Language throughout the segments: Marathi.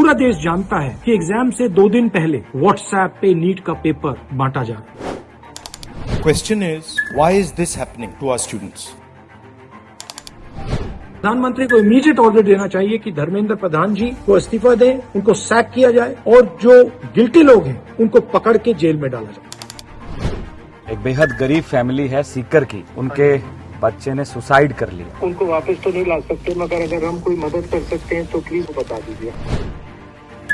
पूरा देश जानता है कि एग्जाम से 2 दिन पहले व्हाट्सएप पे नीट का पेपर बांटा जा रहा है। Question is, why is this happening to our students? प्रधानमंत्री को इमीडिएट ऑर्डर देना चाहिए कि धर्मेंद्र प्रधान जी को इस्तीफा दें, उनको सैक किया जाए और जो गिल्टी लोग हैं उनको पकड़ के जेल में डाला जाए। एक बेहद गरीब फैमिली है सीकर की, उनके बच्चे ने सुसाइड कर लिया। उनको वापस तो नहीं ला सकते, मगर अगर हम कोई मदद कर सकते हैं तो प्लीज बता दीजिए।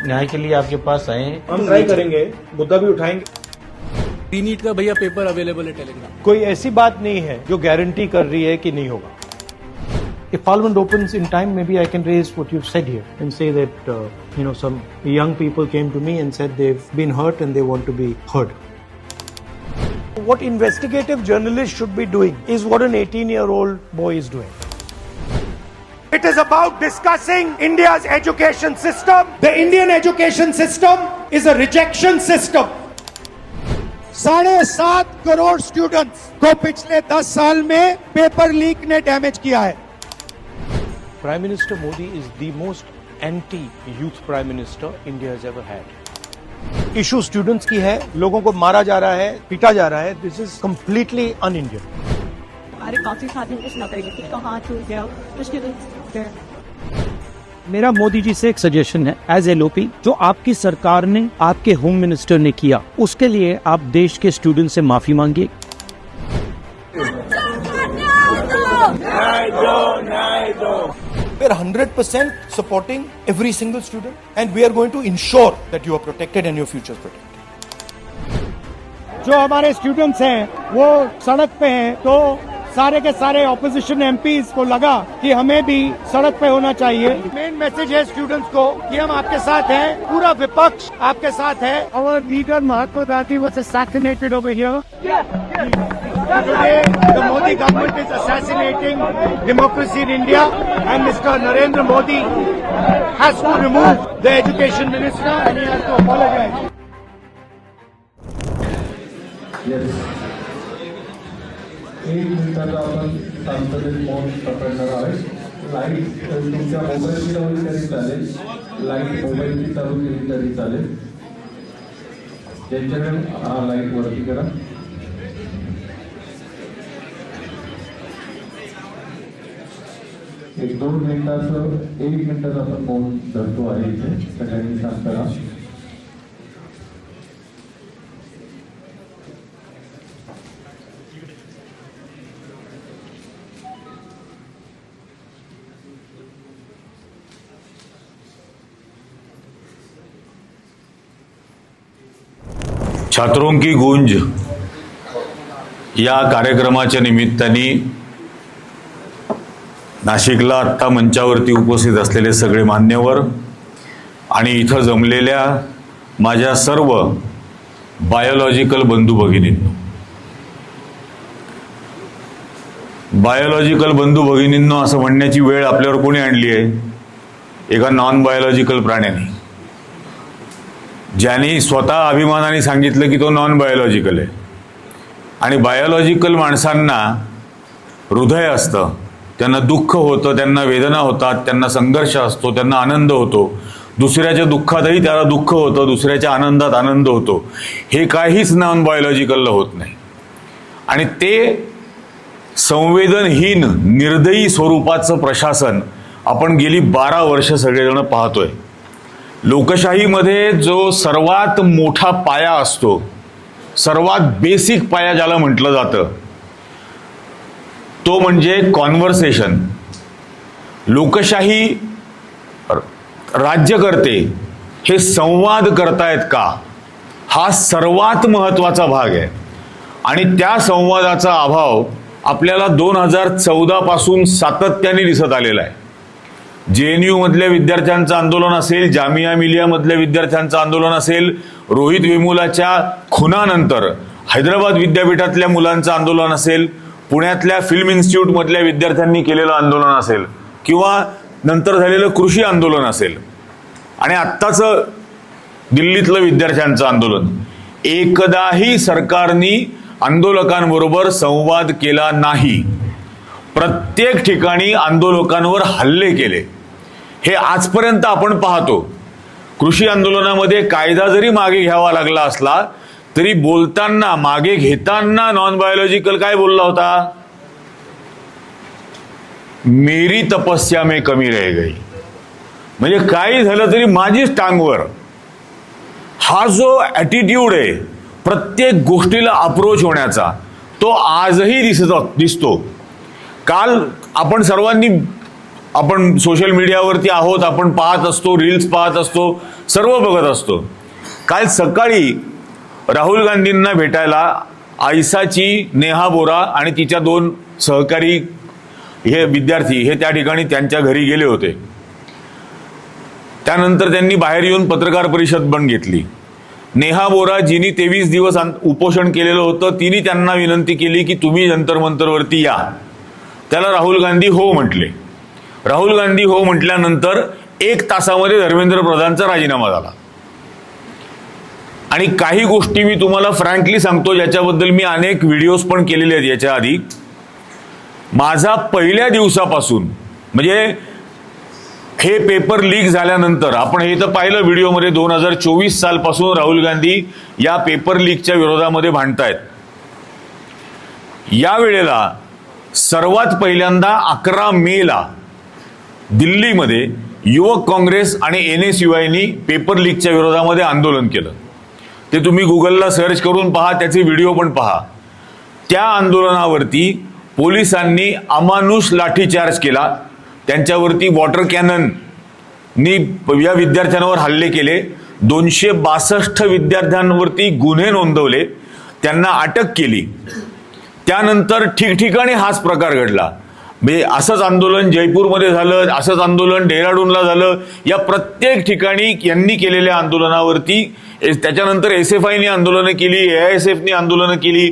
न्याय के लिए आपके पास आए, हम ट्राई करेंगे, मुद्दा भी उठाएंगे। नीट का भैया पेपर अवेलेबल है टेलीग्राम। कोई ऐसी बात नहीं है जो गारंटी कर रही है कि नहीं होगा। If Parliament opens in time, maybe I can raise what you've said here and say that some young people came to me and said they've been hurt and they want to be heard. What investigative journalists should be doing is what an 18-year-old boy is doing. It is about discussing India's education system. The Indian education system is a rejection system. 7.5 crore students को पिछले 10 साल में पेपर लीक ने डैमेज किया है। Prime Minister Modi is the most anti-youth Prime Minister India has ever had. Issue students की है, लोगों को मारा जा रहा है, पीटा जा रहा है. This is completely un-Indian. हमारे काफी साथी कुछ न करेंगे, किसका हाथ छूट गया, किसके दिल। मेरा मोदी जी से एक सजेशन है, एज एलओपी जो आपकी सरकार ने आपके होम मिनिस्टर ने किया, उसके लिए आप देश के स्टूडेंट से माफी मांगिए। We are 100% supporting every single student, and we are going to ensure that you are protected and your future is protected. जो हमारे स्टूडेंट्स हैं वो सड़क पे हैं, तो सारे के सारे ऑपोजिशन एमपीज को लगा कि हमें भी सड़क पे होना चाहिए। मेन मैसेज है स्टूडेंट्स को कि हम आपके साथ हैं, पूरा विपक्ष आपके साथ है। Our leader Mahatma Gandhi was assassinated over here. Today, the Modi government is assassinating democracy in India, and Mr. Narendra Modi has to remove the education minister and he has to apologize. एक मिनिटाचा आपण तांत्रिक मौन पकडणार आहोत। लाईट तुमच्या मोबाईलची लावली तरी चालेल, लाईट मोबाईलची चालू केली तरी चालेल। ज्यांच्याकडे लाईट वरती करा। एक 2 मिनिटाचं 1 मिनिटाचं आपण मौन धरतो आहे इथे, सगळ्यांनी शांत करा। छात्रों की गूंज या कार्यक्रमाच्या निमित्ताने नाशिकला आत्ता मंचावरती उपस्थित असलेले सगळे मान्यवर आणि इथं जमलेल्या माझ्या सर्व बायोलॉजिकल बंधू भगिनींनो, बायोलॉजिकल बंधू भगिनींनो असं म्हणण्याची वेळ आपल्यावर कोणी आणली आहे? एका नॉन बायोलॉजिकल प्राण्याने, ज्याने स्वतः अभिमानाने सांगितलं की तो नॉन बायोलॉजिकल आहे। आणि बायोलॉजिकल माणसांना हृदय असतं, त्यांना दुःख होतं, त्यांना वेदना होतात, त्यांना संघर्ष असतो, त्यांना आनंद होतो, दुसऱ्याच्या दुःखातही त्याला दुःख होतं, दुसऱ्याच्या आनंदात आनंद होतो। हे काहीच नॉन बायोलॉजिकलला होत नाही। आणि ते संवेदनहीन निर्दयी स्वरूपाचं प्रशासन आपण गेली 12 वर्ष सगळेजण पाहतोय। लोकशाहीमध्ये जो सर्वात मोठा पाया असतो, सर्वात बेसिक पाया ज्याला म्हटलं जातं, तो म्हणजे कॉन्व्हर्सेशन। लोकशाही राज्यकर्ते हे संवाद करतायत का, हा सर्वात महत्त्वाचा भाग आहे। आणि त्या संवादाचा अभाव आपल्याला 2014 पासून सातत्याने दिसत आलेला आहे। JNU मधल्या विद्यार्थ्यांचं आंदोलन असेल, जामिया मिलिया मधल्या विद्यार्थ्यांचं आंदोलन असेल, रोहित वेमुलाच्या खुनानंतर हैदराबाद विद्यापीठातल्या मुलांचं आंदोलन असेल, पुण्यातल्या फिल्म इन्स्टिट्यूट मधल्या विद्यार्थ्यांनी केलेलं आंदोलन असेल, किंवा नंतर झालेलं कृषी आंदोलन असेल, आणि आत्ताचं दिल्लीतलं विद्यार्थ्यांचं आंदोलन, एकदाही सरकारने आंदोलकांबरोबर संवाद केला नाही। प्रत्येक ठिकाणी आंदोलकांवर हल्ले केले। हे आजपर्यंत आपण पाहतो। कृषी आंदोलनामध्ये कायदा जरी मागे घ्यावा लागला असला तरी बोलताना मागे घेताना नॉन बायोलॉजिकल काय बोलला होता? मेरी तपस्या में कमी रह गई. म्हणजे काही झालं तरी माझीच टांगवर. हा जो ॲटिट्यूड आहे प्रत्येक गोष्टीला अप्रोच होण्याचा, तो आजही दिसतो. काल आपण सर्वांनी, आपण सोशल मीडियावरती आहोत, आपण पाहत असतो, रील्स पाहत असतो, सर्व बघत असतो. काल सकाळी राहुल गांधींना भेटायला आयसाची नेहा बोरा आणि तिच्या 2 सहकारी हे विद्यार्थी हे त्या ठिकाणी त्यांच्या घरी गेले होते. त्यानंतर त्यांनी बाहेर येऊन पत्रकार परिषद पण घेतली. नेहा बोरा जिनी 23 दिवस उपोषण केलेलं होतं, तिने त्यांना विनंती केली की तुम्ही जंतर मंतरवरती या. त्याला राहुल गांधी हो म्हटले. राहुल गांधी हो म्हटल्यानंतर 1 तासामध्ये धर्मेंद्र प्रधानचा राजीनामा झाला. आणि काही गोष्टी मी तुम्हाला फ्रँकली सांगतो, ज्याच्याबद्दल मी अनेक व्हिडिओज पण केलेले आहेत याच्या आधी. माझा पहिल्या दिवसापासून, म्हणजे हे पेपर लीक झाल्यानंतर, आपण हे तर पाहिलं व्हिडिओमध्ये, 2024 सालपासून राहुल गांधी या पेपर लीकच्या विरोधामध्ये भांडतायत. या वेळेला सर्वात पहिल्यांदा 11 मेला दिल्लीमध्ये युवक काँग्रेस आणि NSUIनी पेपर लीकच्या विरोधामध्ये आंदोलन केलं. ते तुम्ही गुगलला सर्च करून पहा, त्याचे व्हिडिओ पण पहा. त्या आंदोलनावरती पोलिसांनी अमानुष लाठीचार्ज केला, त्यांच्यावरती वॉटर कॅनननी या विद्यार्थ्यांवर हल्ले केले, 262 विद्यार्थ्यांवरती गुन्हे नोंदवले, त्यांना अटक केली. त्यानंतर ठिकठिकाणी हाच प्रकार घडला. म्हणजे असंच आंदोलन जयपूरमध्ये झालं, असंच आंदोलन डेहराडूनला झालं. या प्रत्येक ठिकाणी यांनी केलेल्या आंदोलनावरती, त्याच्यानंतर SFIनी आंदोलनं केली, AISFनी आंदोलनं केली,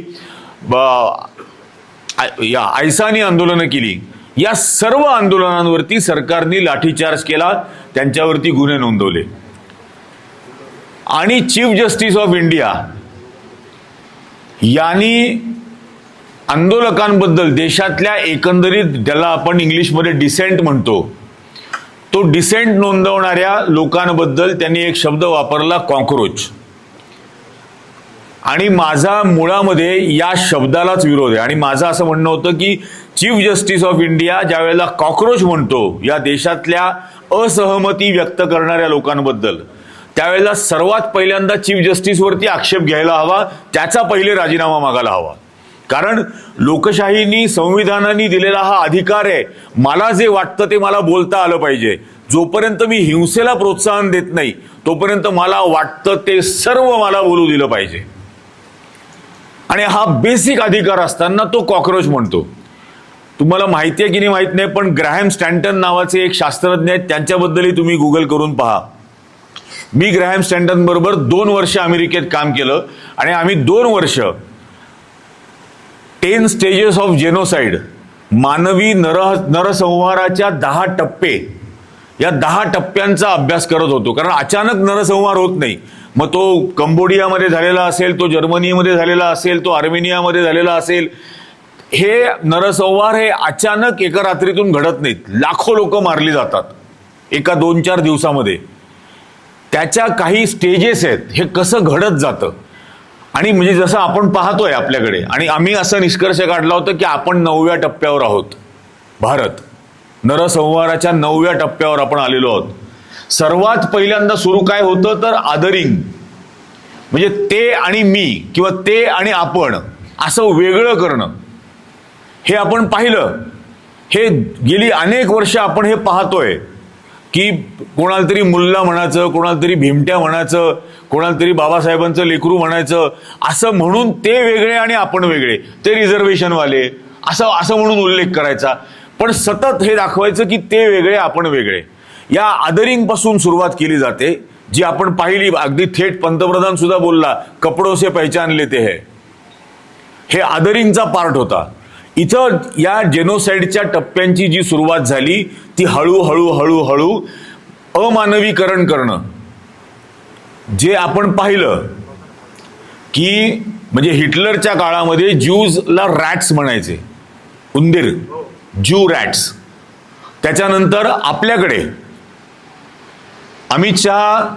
या आयसानी आंदोलनं केली. या सर्व आंदोलनांवरती सरकारने लाठीचार्ज केला, त्यांच्यावरती गुन्हे नोंदवले. आणि चीफ जस्टिस ऑफ इंडिया यांनी आंदोलकांबद्दल, देशातल्या एकंदरीत ज्याला आपण इंग्लिशमध्ये डिसेंट म्हणतो, तो डिसेंट नोंदवणाऱ्या लोकांबद्दल त्यांनी एक शब्द वापरला, कॉकरोच. आणि माझा मुळामध्ये या शब्दालाच विरोध आहे. आणि माझं असं म्हणणं होतं की चीफ जस्टिस ऑफ इंडिया ज्या वेळेला कॉकरोच म्हणतो या देशातल्या असहमती व्यक्त करणाऱ्या लोकांबद्दल, त्यावेळेला सर्वात पहिल्यांदा चीफ जस्टिसवरती आक्षेप घ्यायला हवा, त्याचा पहिले राजीनामा मागायला हवा. कारण लोकशाहीनी, संविधानाने दिलेला हा अधिकार आहे, मला जे वाटतं ते मला बोलता आलं पाहिजे. जोपर्यंत मी हिंसेला प्रोत्साहन देत नाही तोपर्यंत मला वाटतं ते सर्व मला बोलू दिलं पाहिजे. आणि हा बेसिक अधिकार असताना तो कॉकरोच म्हणतो. तुम्हाला माहिती आहे की नाही माहित नाही, पण ग्रॅहम स्टॅन्टन नावाचे एक शास्त्रज्ञ आहेत, त्यांच्याबद्दलही तुम्ही गुगल करून पहा. मी ग्रॅहम स्टॅन्टन बरोबर 2 वर्ष अमेरिकेत काम केलं आणि आम्ही 2 वर्ष 10 स्टेजेस ऑफ जेनोसाइड, मानवी नरसंहाराच्या 10 टप्पे, या 10 टप्प्यांचा अभ्यास करत होतो. कारण अचानक नरसंहार होत नाही. मग तो कंबोडियामध्ये झालेला असेल, तो जर्मनीमध्ये झालेला असेल, तो आर्मेनियामध्ये झालेला असेल, हे नरसंहार हे अचानक एका रात्रीतून घडत नाहीत. लाखो लोक मारली जातात एका 2-4 दिवसामध्ये. त्याच्या काही स्टेजेस आहेत, हे कसं घडत जातं. आणि म्हणजे जसं आपण पाहतोय आपल्याकडे, आणि आम्ही असा निष्कर्ष काढला होता की आपण 9व्या टप्प्यावर आहोत. भारत नरसंहाराच्या 9व्या टप्प्यावर आपण आलेलो आहोत. सर्वात पहिल्यांदा सुरू काय होतं तर आदरिंग, म्हणजे ते आणि मी किंवा ते आणि आपण असं वेगळं करणं, हे आपण पाहिलं. हे गेली अनेक वर्ष आपण हे पाहतोय की कोणाला तरी मुल्ला म्हणायचं, कोणाला तरी भीमट्या म्हणायचं, कोणाला तरी बाबासाहेबांचं लेकरू म्हणायचं, असं म्हणून ते वेगळे आणि आपण वेगळे, ते रिझर्वेशनवाले, असं म्हणून उल्लेख करायचा. पण सतत हे दाखवायचं की ते वेगळे आपण वेगळे. या आदरिंग पासून सुरुवात केली जाते, जी आपण पाहिली. अगदी थेट पंतप्रधान सुद्धा बोलला, कपडों से पहचान लेते हैं. हे आदरिंगचा पार्ट होता. इथं या जेनोसाइडच्या टप्प्यांची जी सुरुवात झाली ती हळूहळू अमानवीकरण करणं, जे आपण पाहिलं की म्हणजे हिटलरच्या काळामध्ये ज्यूजला रॅट्स म्हणायचे, उंदीर, ज्यू रॅट्स. त्याच्यानंतर आपल्याकडे अमित शहा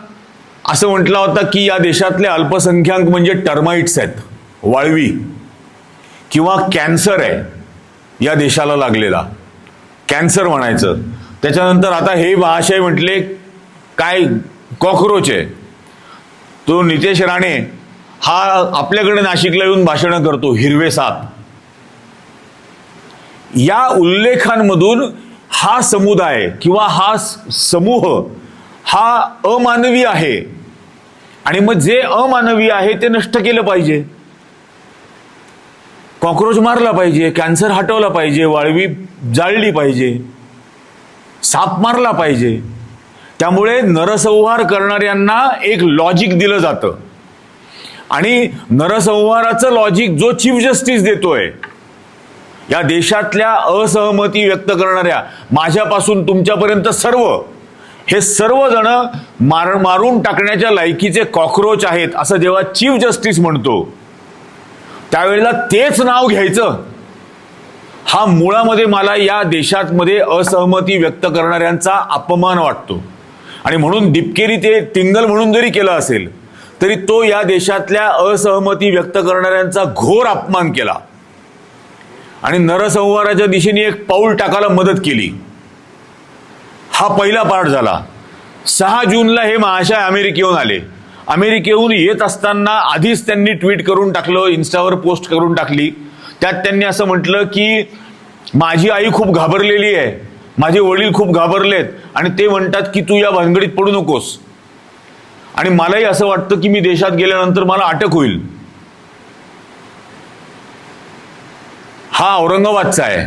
असं म्हटलं होतं की या देशातले अल्पसंख्याक म्हणजे टर्माइट्स आहेत, वाळवी, किंवा कॅन्सर आहे या देशाला लागलेला, कॅन्सर म्हणायचं. त्याच्यानंतर आता हे महाशय म्हटले काय कॉकरोच आहे. तो नितेश राणे हा आपल्याकडे नाशिकला येऊन भाषणं करतो, हिरवे साप. या उल्लेखांमधून हा समुदाय किंवा हा समूह हा अमानवी आहे, आणि मग जे अमानवी आहे ते नष्ट केलं पाहिजे. कॉकरोच मारला पाहिजे, कॅन्सर हटवला पाहिजे, वाळवी जाळली पाहिजे, साप मारला पाहिजे. त्यामुळे नरसंहार करणाऱ्यांना एक लॉजिक दिलं जातं, आणि नरसंहाराचं लॉजिक जो चीफ जस्टिस देतोय, या देशातल्या असहमती व्यक्त करणाऱ्या माझ्यापासून तुमच्यापर्यंत सर्व, हे सर्वजण मारून टाकण्याच्या लायकीचे कॉकरोच आहेत असं जेव्हा चीफ जस्टिस म्हणतो, त्यावेळेला तेच नाव घ्यायचं, हा मुळामध्ये मला या देशातमध्ये असहमती व्यक्त करणाऱ्यांचा अपमान वाटतो. आणि म्हणून दिपकेरी ते तिंगल म्हणून जरी केलं असेल तरी तो या देशातल्या असहमती व्यक्त करणाऱ्यांचा घोर अपमान केला आणि नरसंहाराच्या दिशेने एक पाऊल टाकायला मदत केली. हा पहिला पार्ट झाला. 6 जूनला हे महाशय अमेरिकेहून आले. अमेरिकेहून येत असताना आधीच त्यांनी ट्विट करून टाकलं, इन्स्टावर पोस्ट करून टाकली. त्यात त्यांनी असं म्हटलं की माझी आई खूप घाबरलेली आहे, माझे वडील खूप घाबरलेत, आणि ते म्हणतात की तू या भानगडीत पडू नकोस, आणि मलाही असं वाटतं की मी देशात गेल्यानंतर मला अटक होईल. हा औरंगाबादचा आहे.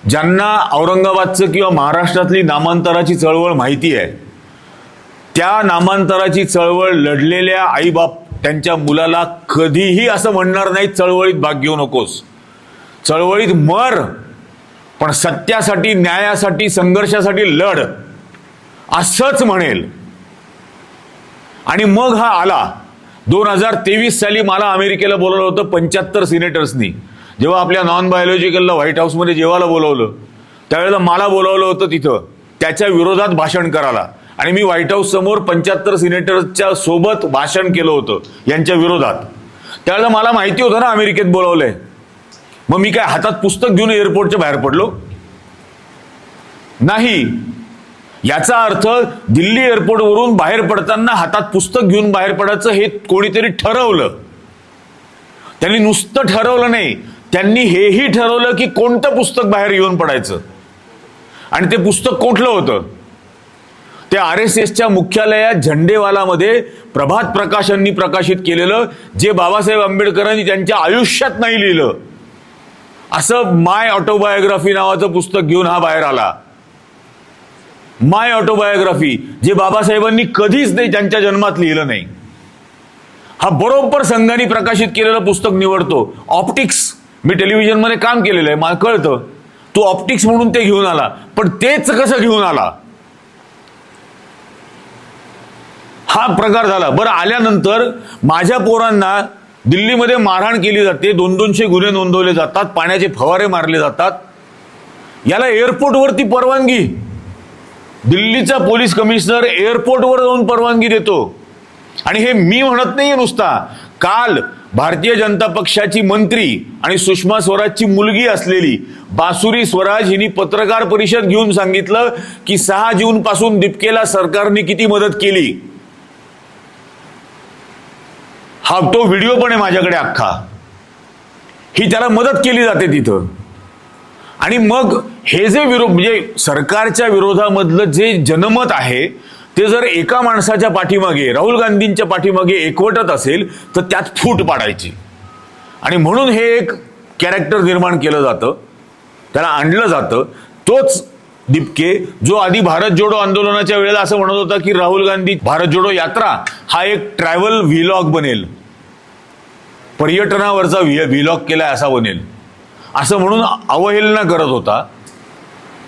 ज्यांना औरंगाबादचं किंवा महाराष्ट्रातली नामांतराची चळवळ माहिती आहे, त्या नामांतराची चळवळ लढलेल्या आईबाप त्यांच्या मुलाला कधीही असं म्हणणार नाही चळवळीत भाग घेऊ नकोस, चळवळीत मर, पण सत्यासाठी, न्यायासाठी, संघर्षासाठी लढ, असंच म्हणेल. आणि मग हा आला. 2023 साली मला अमेरिकेला बोलवलं होतं 75 सिनेटर्सनी. जेव्हा आपल्या नॉन बायोलॉजिकलला व्हाईट हाऊसमध्ये जेवायला बोलवलं, त्यावेळेला मला बोलवलं होतं तिथं त्याच्या विरोधात भाषण करायला, आणि मी व्हाईट हाऊस समोर 75 सिनेटर्सच्या सोबत भाषण केलं होतं यांच्या विरोधात. त्यावेळेला मला माहिती होतं ना अमेरिकेत बोलवलंय. मग मी काय हातात पुस्तक घेऊन एअरपोर्टच्या बाहेर पडलो? नाही. याचा अर्थ दिल्ली एअरपोर्टवरून बाहेर पडताना हातात पुस्तक घेऊन बाहेर पडायचं हे कोणीतरी ठरवलं. त्यांनी नुसतं ठरवलं नाही, त्यांनी हेही ठरवलं की कोणतं पुस्तक बाहेर घेऊन पडायचं. आणि ते पुस्तक कुठलं होतं? ते RSSच्या मुख्यालयात झंडेवालामध्ये प्रभात प्रकाशननी प्रकाशित केलेलं, जे बाबासाहेब आंबेडकरांनी त्यांच्या आयुष्यात नाही लिहिलं, असं माय ऑटोबायोग्राफी नावाचं पुस्तक घेऊन हा बाहेर आला. माय ऑटोबायोग्राफी, जे बाबासाहेबांनी कधीच नाही त्यांच्या जन्मात लिहिलं नाही. हा बरोबर संघाने प्रकाशित केलेलं पुस्तक निवडतो. ऑप्टिक्स, मी टेलिव्हिजनमध्ये काम केलेलं आहे, मला कळतं. तो ऑप्टिक्स म्हणून ते घेऊन आला, पण तेच कसं घेऊन आला हा प्रकार झाला. बरं, आल्यानंतर माझ्या पोरांना दिल्लीमध्ये मारहाण केली जाते, 200-200 गुन्हे नोंदवले जातात, पाण्याचे फवारे मारले जातात. याला एअरपोर्टवरती परवानगी, दिल्लीचा पोलीस कमिशनर एअरपोर्टवर जाऊन परवानगी देतो. आणि हे मी म्हणत नाहीये नुसता. काल भारतीय जनता पक्षाची मंत्री आणि सुषमा स्वराजची मुलगी असलेली बासुरी स्वराज हिने पत्रकार परिषद घेऊन सांगितलं की 6 जून पासून दिपकेला सरकारने किती मदत केली. हा तो व्हिडिओ पण आहे माझ्याकडे अख्खा. ही त्याला मदत केली जाते तिथं. आणि मग हे जे म्हणजे सरकारच्या विरोधामधलं जे जनमत आहे ते जर एका माणसाच्या पाठीमागे, राहुल गांधींच्या पाठीमागे एकवटत असेल तर त्यात फूट पाडायची. आणि म्हणून हे एक कॅरेक्टर निर्माण केलं जातं, त्याला आणलं जातं. तोच दिपके जो आधी भारत जोडो आंदोलनाच्या वेळेला असं म्हणत होता की राहुल गांधी भारत जोडो यात्रा हा एक ट्रॅव्हल व्हिलॉग बनेल, पर्यटनावरचा व्हिलॉग केलाय असा बनेल, असं म्हणून अवहेलना करत होता.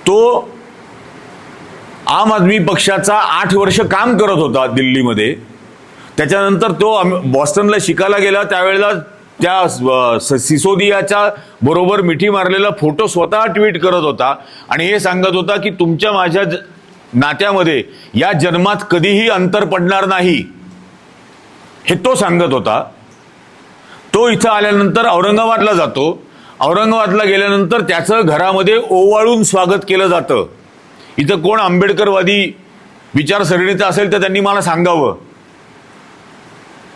तो आम आदमी पक्षाचा 8 वर्ष काम करत होता दिल्लीमध्ये. त्याच्यानंतर तो बॉस्टनला शिकायला गेला, त्यावेळेला त्या सिसोदियाच्या बरोबर मिठी मारलेला फोटो स्वतः ट्विट करत होता आणि हे सांगत होता की तुमच्या माझ्या नात्यामध्ये या जन्मात कधीही अंतर पडणार नाही. हे तो सांगत होता. तो इथं आल्यानंतर औरंगाबादला जातो. औरंगाबादला गेल्यानंतर त्याचं घरामध्ये ओवाळून स्वागत केलं जातं. इथं कोण आंबेडकरवादी विचारसरणीचं असेल तर त्यांनी मला सांगावं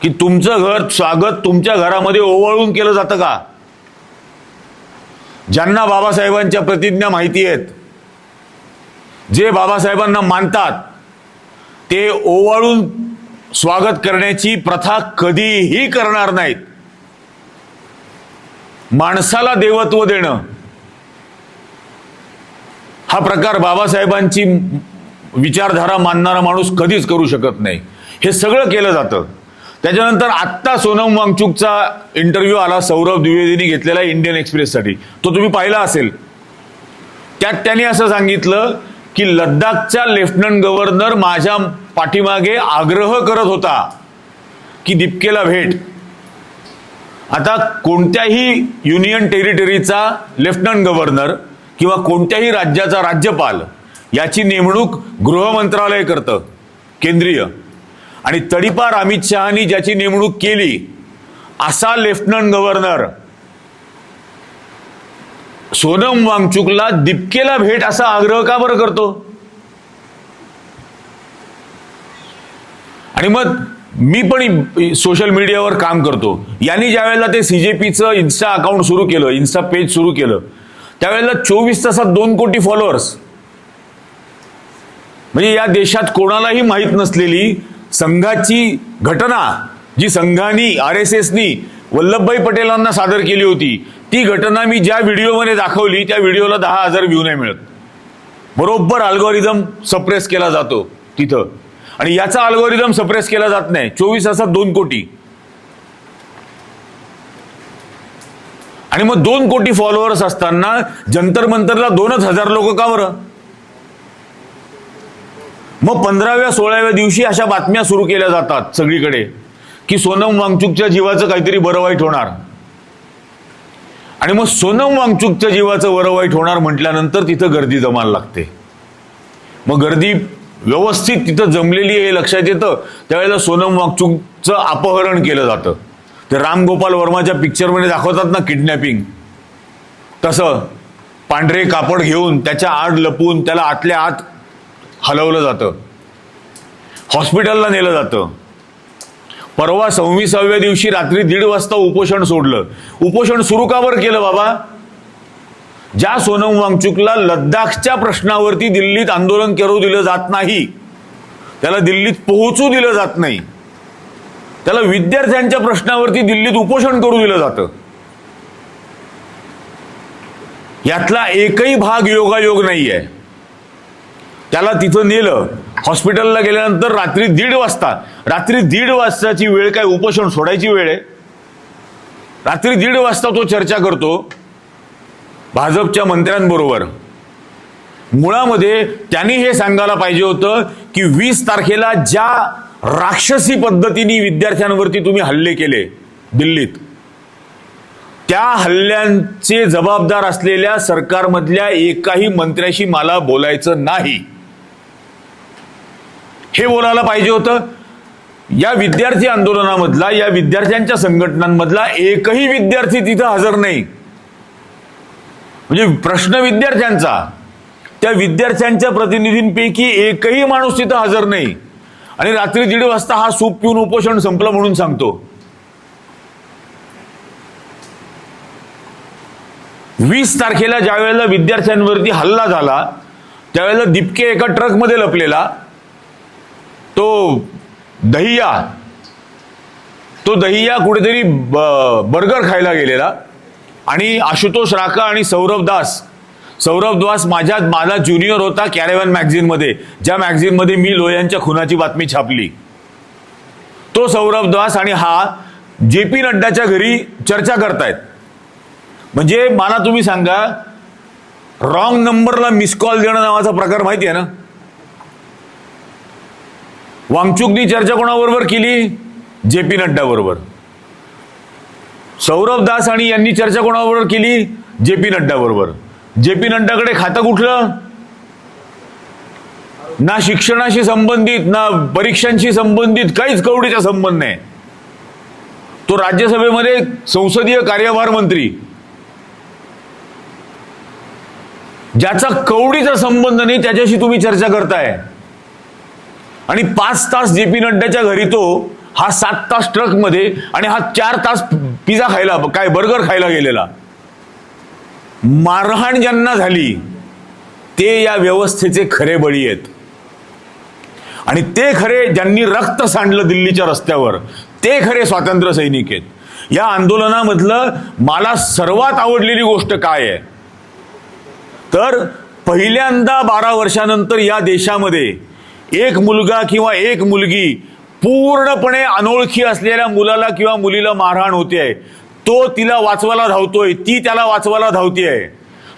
की तुमचं घर स्वागत तुमच्या घरामध्ये ओवाळून केलं जातं का? ज्यांना बाबासाहेबांच्या प्रतिज्ञा माहिती आहेत, जे बाबासाहेबांना मानतात, ते ओवाळून स्वागत करण्याची प्रथा कधीही करणार नाहीत. माणसाला देवत्व देणं हा प्रकार बाबासाहेबांची विचारधारा मानणारा माणूस कधीच करू शकत नाही. हे सगळं केलं जातं. त्याच्यानंतर आत्ता सोनम वांगचुकचा इंटरव्ह्यू आला सौरभ द्विवेदींनी घेतलेला इंडियन एक्सप्रेससाठी. तो तुम्ही पाहिला असेल. त्यात त्यांनी असं सांगितलं की लडाखचा लेफ्टनंट गव्हर्नर माझ्या पाठीमागे आग्रह करत होता की दीपकेला भेट. आता कोणत्याही युनियन टेरिटरीचा लेफ्टनंट गव्हर्नर किंवा कोणत्याही राज्याचा राज्यपाल याची नेमणूक गृह मंत्रालय करतं, केंद्रीय. आणि तडीपार अमित शहानी ज्याची नेमणूक केली असा लेफ्टनंट गव्हर्नर सोनम वांगचुकला दीपकेला भेट असा आग्रह का बरं करतो? आणि मग मी पण सोशल मीडियावर काम करतो. यांनी ज्या वेळेला ते सीजेपीचं इन्स्टा अकाउंट सुरू केलं, इन्स्टा पेज सुरू केलं, त्यावेळेला 24 तासात 2 कोटी फॉलोअर्स. म्हणजे या देशात कोणालाही माहीत नसलेली संघाची घटना जी संघानी RSSनी वल्लभभाई पटेलांना सादर केली होती, ती घटना मी ज्या व्हिडिओमध्ये दाखवली त्या व्हिडिओला 10,000 व्ह्यू नाही मिळत. बरोबर अल्गोरिदम सप्रेस केला जातो तिथं. आणि याचा अल्गोरिदम सप्रेस केला जात नाही. 24 तासात 2 कोटी. आणि मग 2 कोटी फॉलोअर्स असताना जंतर मंतरला 2,000 लोक का बरं? मग 15व्या 16व्या दिवशी अशा बातम्या सुरू केल्या जातात सगळीकडे की सोनम वांगचुकच्या जीवाचं काहीतरी बरं वाईट होणार. आणि मग सोनम वांगचुकच्या जीवाचं बरं वाईट होणार म्हटल्यानंतर तिथं गर्दी जमायला लागते. मग गर्दी व्यवस्थित तिथं जमलेली हे लक्षात येतं त्यावेळेला सोनम वांगचुकचं अपहरण केलं जातं. ते राम गोपाल वर्माच्या पिक्चरमध्ये दाखवतात ना किडनॅपिंग, तसं पांढरे कापड घेऊन त्याच्या आड लपून त्याला आतल्या आत हलवलं जातं, हॉस्पिटलला नेलं जातं. परवा 26व्या दिवशी रात्री 1:30 वाजता उपोषण सोडलं. उपोषण सुरू का बरं केलं बाबा? ज्या सोनम वांगचुकला लडाखच्या प्रश्नावरती दिल्लीत आंदोलन करू दिलं जात नाही, त्याला दिल्लीत पोहोचू दिलं जात नाही, त्याला विद्यार्थ्यांच्या प्रश्नावरती दिल्लीत उपोषण करू दिलं जातं. यातला एकही भाग योगायोग नाहीये. त्याला तिथं नेलं, हॉस्पिटलला गेल्यानंतर रात्री 1:30 वाजताची वेळ काय उपोषण सोडायची वेळ आहे? रात्री 1:30 वाजता तो चर्चा करतो भाजपच्या मंत्र्यांबरोबर. मुळामध्ये त्यांनी हे सांगायला पाहिजे होतं की 20 तारखेला ज्या राक्षसी पद्धतीने विद्यार्थ्यांवरती तुम्ही हल्ले केले दिल्लीत, त्या हल्ल्यांचे जबाबदार असलेल्या सरकारमधल्या एकाही मंत्र्याशी मला बोलायचं नाही, हे बोलायला पाहिजे होतं. या विद्यार्थी आंदोलनामधला, या विद्यार्थ्यांच्या संघटनांमधला एकही विद्यार्थी तिथं हजर नाही. म्हणजे प्रश्न विद्यार्थ्यांचा, त्या विद्यार्थ्यांच्या प्रतिनिधींपैकी एकही माणूस तिथं हजर नाही. आणि रात्री 1:30 वाजता हा सूप पिऊन उपोषण संपलं म्हणून सांगतो. 20 तारखेला ज्या वेळेला विद्यार्थ्यांवरती हल्ला झाला त्यावेळेला दीपके एका ट्रकमध्ये लपलेला, तो दहिया कुठेतरी बर्गर खायला गेलेला. आणि आशुतोष राका आणि सौरभ दास माझा ज्युनियर होता कॅरेव्हन मॅगझिनमध्ये, ज्या मॅगझिनमध्ये मी लोह्यांच्या खुनाची बातमी छापली. तो सौरभ दास आणि हा JP नड्डाच्या घरी चर्चा करतायत. म्हणजे मला तुम्ही सांगा, रॉंग नंबरला मिस कॉल देणं नावाचा प्रकार माहिती आहे ना? वांगचुकनी चर्चा कोणाबरोबर केली? JP नड्डा बरोबर. सौरभ दास आणि यांनी चर्चा कोणाबरोबर केली? JP नड्डा बरोबर. JP नड्डाकडे खातं कुठलं? ना शिक्षणाशी संबंधित, ना परीक्षांशी संबंधित, काहीच कवडीचा संबंध नाही. तो राज्यसभेमध्ये संसदीय कार्यभार मंत्री, ज्याचा कवडीचा संबंध नाही त्याच्याशी तुम्ही चर्चा करताय. आणि 5 तास जे पी नड्डाच्या घरी तो, हा 7 तास ट्रक मध्ये आणि हा 4 तास पिझ्झा खायला, काय बर्गर खायला गेलेला. मारहाण ज्यांना झाली ते या व्यवस्थेचे खरे बळी आहेत. आणि ते खरे ज्यांनी रक्त सांडलं दिल्लीच्या रस्त्यावर, ते खरे स्वातंत्र्य सैनिक आहेत. या आंदोलनामधलं मला सर्वात आवडलेली गोष्ट काय आहे तर पहिल्यांदा 12 वर्षानंतर या देशामध्ये एक मुलगा किंवा एक मुलगी पूर्णपणे अनोळखी असलेल्या मुलाला किंवा मुलीला मारहाण होते, तो तिला वाचवायला धावतोय, ती त्याला वाचवायला धावतीये,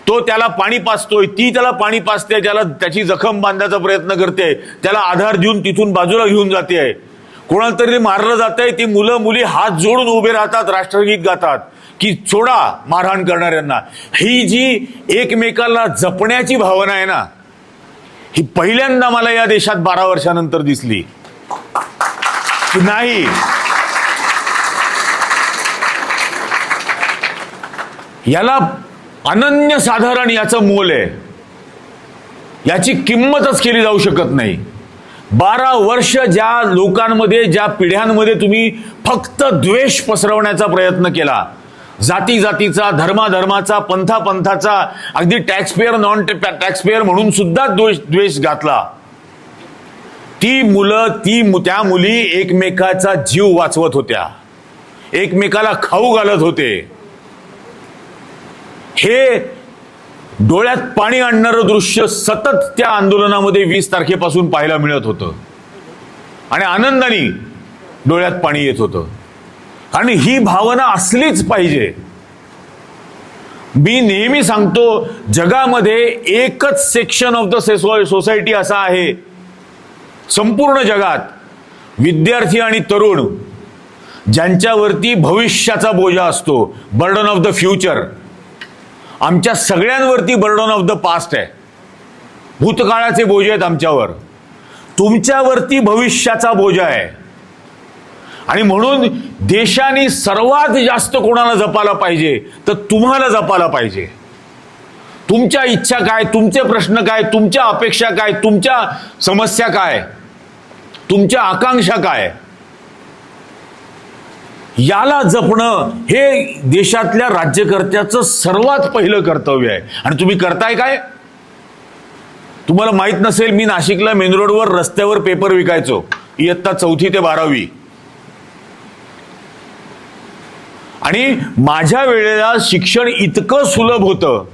तो त्याला पाणी पाजतोय, ती त्याला पाणी पाजते, त्याला त्याची जखम बांधायचा प्रयत्न करते, त्याला आधार देऊन तिथून बाजूला घेऊन जाते, कोणाला तरी मारलं जातंय, ती मुलं मुली हात जोडून उभे राहतात, राष्ट्रगीत गातात की सोडा मारहाण करणाऱ्यांना. ही जी एकमेकाला जपण्याची भावना आहे ना, ही पहिल्यांदा मला या देशात 12 वर्षानंतर दिसली की नाही. याला अनन्यसाधारण याचं मोल आहे, याची किंमतच केली जाऊ शकत नाही. 12 वर्ष ज्या लोकांमध्ये, ज्या पिढ्यांमध्ये तुम्ही फक्त द्वेष पसरवण्याचा प्रयत्न केला, जाती जातीचा, धर्माचा, पंथाचा, अगदी टॅक्सपेयर नॉन टॅक्सपेयर म्हणून सुद्धा द्वेष घातला. ती मुलं, त्या मुली एकमेकाचा जीव वाचवत होत्या, एकमेकाला खाऊ घालत होते. हे डोळ्यात पाणी आणणारं दृश्य सतत त्या आंदोलनामध्ये 20 तारखेपासून पाहायला मिळत होतं आणि आनंदाने डोळ्यात पाणी येत होतं. आणि ही भावना असलीच पाहिजे. मी नेहमी सांगतो, जगामध्ये एकच सेक्शन ऑफ द सोसायटी असा आहे संपूर्ण जगात, विद्यार्थी आणि तरुण, ज्यांच्यावरती भविष्याचा बोजा असतो, बर्डन ऑफ द फ्युचर. आमच्या सगळ्यांवरती बर्डन ऑफ द पास्ट आहे, भूतकाळाचे बोजे आहेत आमच्यावर. तुमच्यावरती भविष्याचा बोजा आहे. आणि म्हणून देशाने सर्वात जास्त कोणाला जपायला पाहिजे तर तुम्हाला जपायला पाहिजे. तुमच्या इच्छा काय, तुमचे प्रश्न काय, तुमच्या अपेक्षा काय, तुमच्या समस्या काय, तुमच्या आकांक्षा काय, याला जपणं हे देशातल्या राज्यकर्त्याचं सर्वात पहिलं कर्तव्य आहे. आणि तुम्ही करताय काय? तुम्हाला माहित नसेल, मी नाशिकला मेन रोडवर रस्त्यावर पेपर विकायचो इयत्ता 4थी ते 12वी. आणि माझ्या वेळेला शिक्षण इतकं सुलभ होतं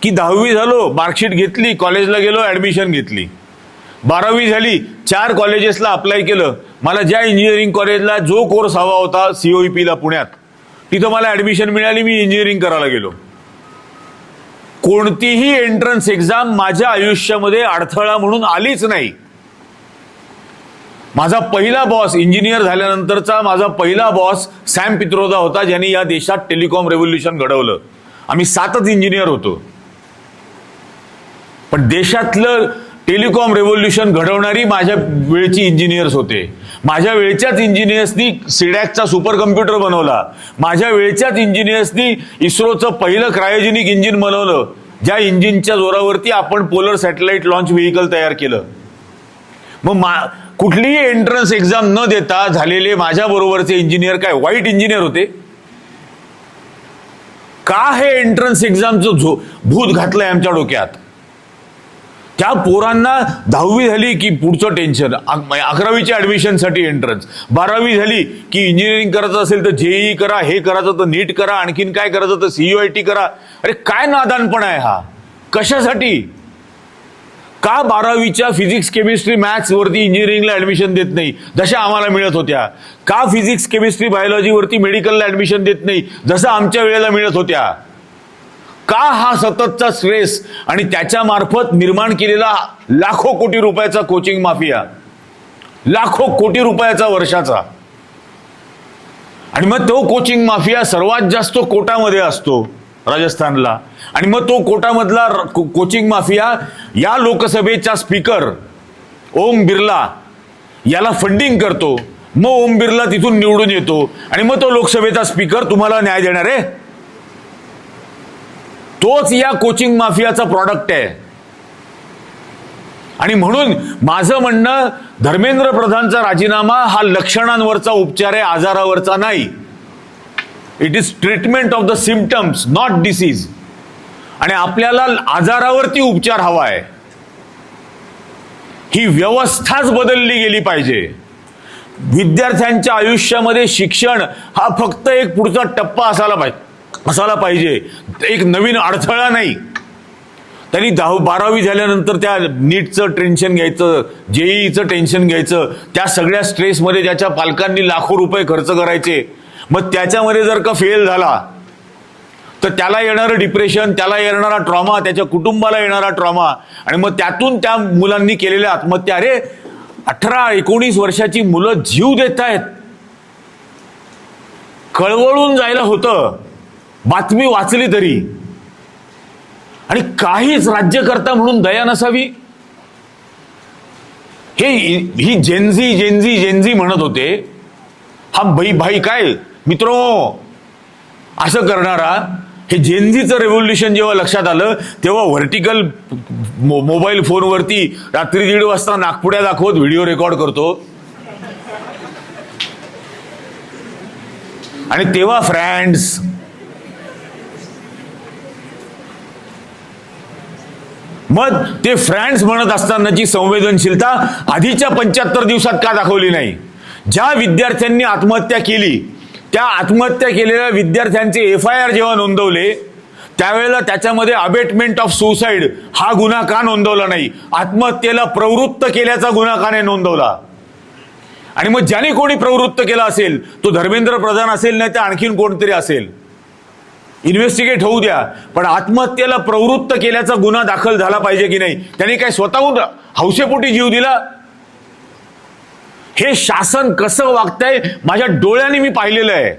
की 10वी झालो, मार्कशीट घेतली, कॉलेजला गेलो, ऍडमिशन घेतली. 12वी झाली, 4 कॉलेजेसला अप्लाय केलं. मला ज्या इंजिनिअरिंग कॉलेजला जो कोर्स हवा होता COEP ला पुण्यात, तिथं मला ऍडमिशन मिळाली. मी इंजिनिअरिंग करायला गेलो. कोणतीही एंट्रन्स एक्झाम माझ्या आयुष्यामध्ये अडथळा म्हणून आलीच नाही. माझा पहिला बॉस, इंजिनियर झाल्यानंतरचा माझा पहिला बॉस सॅम पित्रोदा होता, ज्यांनी या देशात टेलिकॉम रेव्होल्युशन घडवलं. आम्ही 7च इंजिनियर होतो, पण देशातलं टेलिकॉम रेव्होल्युशन घडवणारी माझ्या वेळची इंजिनियर्स होते. माझ्या वेळच्याच इंजिनियर्सनी सीडॅकचा सुपर कम्प्युटर बनवला. माझ्या वेळच्याच इंजिनियर्सनी इस्रोचं पहिलं क्रायोजेनिक इंजिन बनवलं, ज्या इंजिनच्या जोरावरती आपण पोलर सॅटेलाइट लॉन्च व्हेकल तयार केलं. मग कुठलीही एंट्रन्स एक्झाम न देता झालेले माझ्या बरोबरचे इंजिनियर काय वाईट इंजिनियर होते का? हे एंट्रन्स एक्झामचं भूत घातलंय आमच्या डोक्यात. त्या पोरांना 10वी झाली की पुढचं टेन्शन, 11वीच्या ऍडमिशनसाठी एंट्रन्स, 12वी झाली की इंजिनिअरिंग करायचं असेल तर JEE करा, हे करायचं तर नीट करा, आणखीन काय करायचं तर CUIT करा. अरे काय नादानपण आहे हा? कशासाठी? का 12वीच्या फिजिक्स केमिस्ट्री मॅथ्स वरती इंजिनिअरिंगला ऍडमिशन देत नाही जशा आम्हाला मिळत होत्या? का फिजिक्स केमिस्ट्री बायोलॉजी वरती मेडिकलला ऍडमिशन देत नाही जसं आमच्या वेळेला मिळत होत्या? का हा सततचा स्ट्रेस आणि त्याच्या मार्फत निर्माण केलेला लाखो कोटी रुपयाचा कोचिंग माफिया, लाखो कोटी रुपयाचा वर्षाचा? आणि मग तो कोचिंग माफिया सर्वात जास्त कोटामध्ये असतो राजस्थानला, आणि मग तो कोटामधला कोचिंग माफिया या लोकसभेचा स्पीकर ओम बिर्ला याला फंडिंग करतो मग ओम बिर्ला तिथून निवडून येतो आणि मग तो लोकसभेचा स्पीकर तुम्हाला न्याय देणार आहे. तोच या कोचिंग माफियाचा प्रॉडक्ट आहे. आणि म्हणून माझं म्हणणं, धर्मेंद्र प्रधानचा राजीनामा हा लक्षणांवरचा उपचार आहे, आजारावरचा नाही. It is treatment of the symptoms, not disease. आणि आपल्याला आजारावरती उपचार हवा आहे. ही व्यवस्थाच बदलली गेली पाहिजे. विद्यार्थ्यांच्या आयुष्यामध्ये शिक्षण हा फक्त एक पुढचा टप्पा असायला पाहिजे, एक नवीन अडथळा नाही. त्यांनी 12वी झाल्यानंतर त्या नीटचं टेन्शन घ्यायचं, जेईईचं टेन्शन घ्यायचं, त्या सगळ्या स्ट्रेसमध्ये त्याच्या पालकांनी लाखो रुपये खर्च करायचे. मग त्याच्यामध्ये जर का फेल झाला तर त्याला येणारं डिप्रेशन, त्याला येणारा ट्रॉमा, त्याच्या कुटुंबाला येणारा ट्रॉमा, आणि मग त्यातून त्या मुलांनी केलेल्या आत्महत्या. अरे 18-19 वर्षाची मुलं जीव देत आहेत. कळवळून जायला होतं बातमी वाचली तरी. आणि काहीच राज्यकर्ता म्हणून दया नसावी. ही जेनझी म्हणत होते. हा भाई काय मित्रो असं करणारा, हे जेनझीचं रेव्होल्युशन जेव्हा लक्षात आलं तेव्हा व्हर्टिकल मोबाईल फोनवरती रात्री 1:30 वाजता नागपुड्या दाखवत व्हिडिओ रेकॉर्ड करतो. आणि तेव्हा फ्रेंड्स, मग ते फ्रेंड्स म्हणत असतानाची संवेदनशीलता आधीच्या 75 दिवसात का दाखवली नाही? ज्या विद्यार्थ्यांनी आत्महत्या केली त्या आत्महत्या केलेल्या विद्यार्थ्यांचे FIR जेव्हा नोंदवले त्यावेळेला त्याच्यामध्ये अबेटमेंट ऑफ सुसाईड हा गुन्हा का नोंदवला नाही? आत्महत्येला प्रवृत्त केल्याचा गुन्हा का नाही नोंदवला? आणि मग ज्याने कोणी प्रवृत्त केला असेल तो धर्मेंद्र प्रधान असेल, नाही तर आणखीन कोणतरी असेल, इन्व्हेस्टिगेट होऊ द्या. पण आत्महत्येला प्रवृत्त केल्याचा गुन्हा दाखल झाला पाहिजे की नाही? त्यांनी काय स्वतःहून हौसेपोटी जीव दिला? हे शासन कसं वागतंय माझ्या डोळ्यांनी मी पाहिलेलं आहे.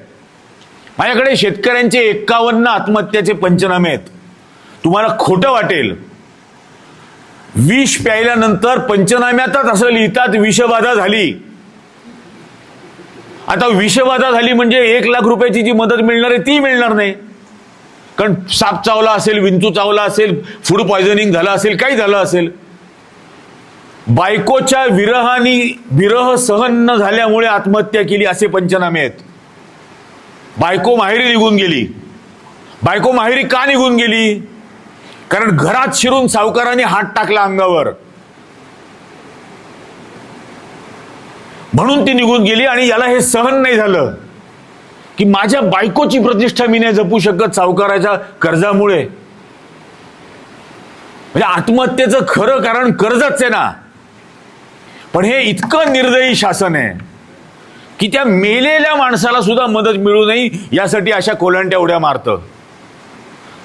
माझ्याकडे शेतकऱ्यांचे 51 आत्महत्याचे पंचनामे आहेत. तुम्हाला खोटं वाटेल, विष प्यायल्यानंतर पंचनाम्यातच असं लिहितात विषबाधा झाली. आता विषबाधा झाली म्हणजे 1 लाख रुपयाची जी मदत मिळणार आहे ती मिळणार नाही. कारण साप चावला असेल, विंचू चावला असेल, फूड पॉयझनिंग झालं असेल, काही झालं असेल. बायकोच्या विरह सहन न झाल्यामुळे आत्महत्या केली असे पंचनामे आहेत. बायको माहेरी निघून गेली. बायको माहेरी का निघून गेली? कारण घरात शिरून सावकाराने हात टाकला अंगावर, म्हणून ती निघून गेली. आणि याला हे सहन नाही झालं की माझ्या बायकोची प्रतिष्ठा मी नाही जपू शकत सावकाराच्या कर्जामुळे. म्हणजे आत्महत्येचं खरं कारण कर्जच आहे ना. पण हे इतकं निर्दयी शासन आहे की त्या मेलेल्या माणसाला सुद्धा मदत मिळू नये यासाठी अशा कोलांट्या उड्या मारतं.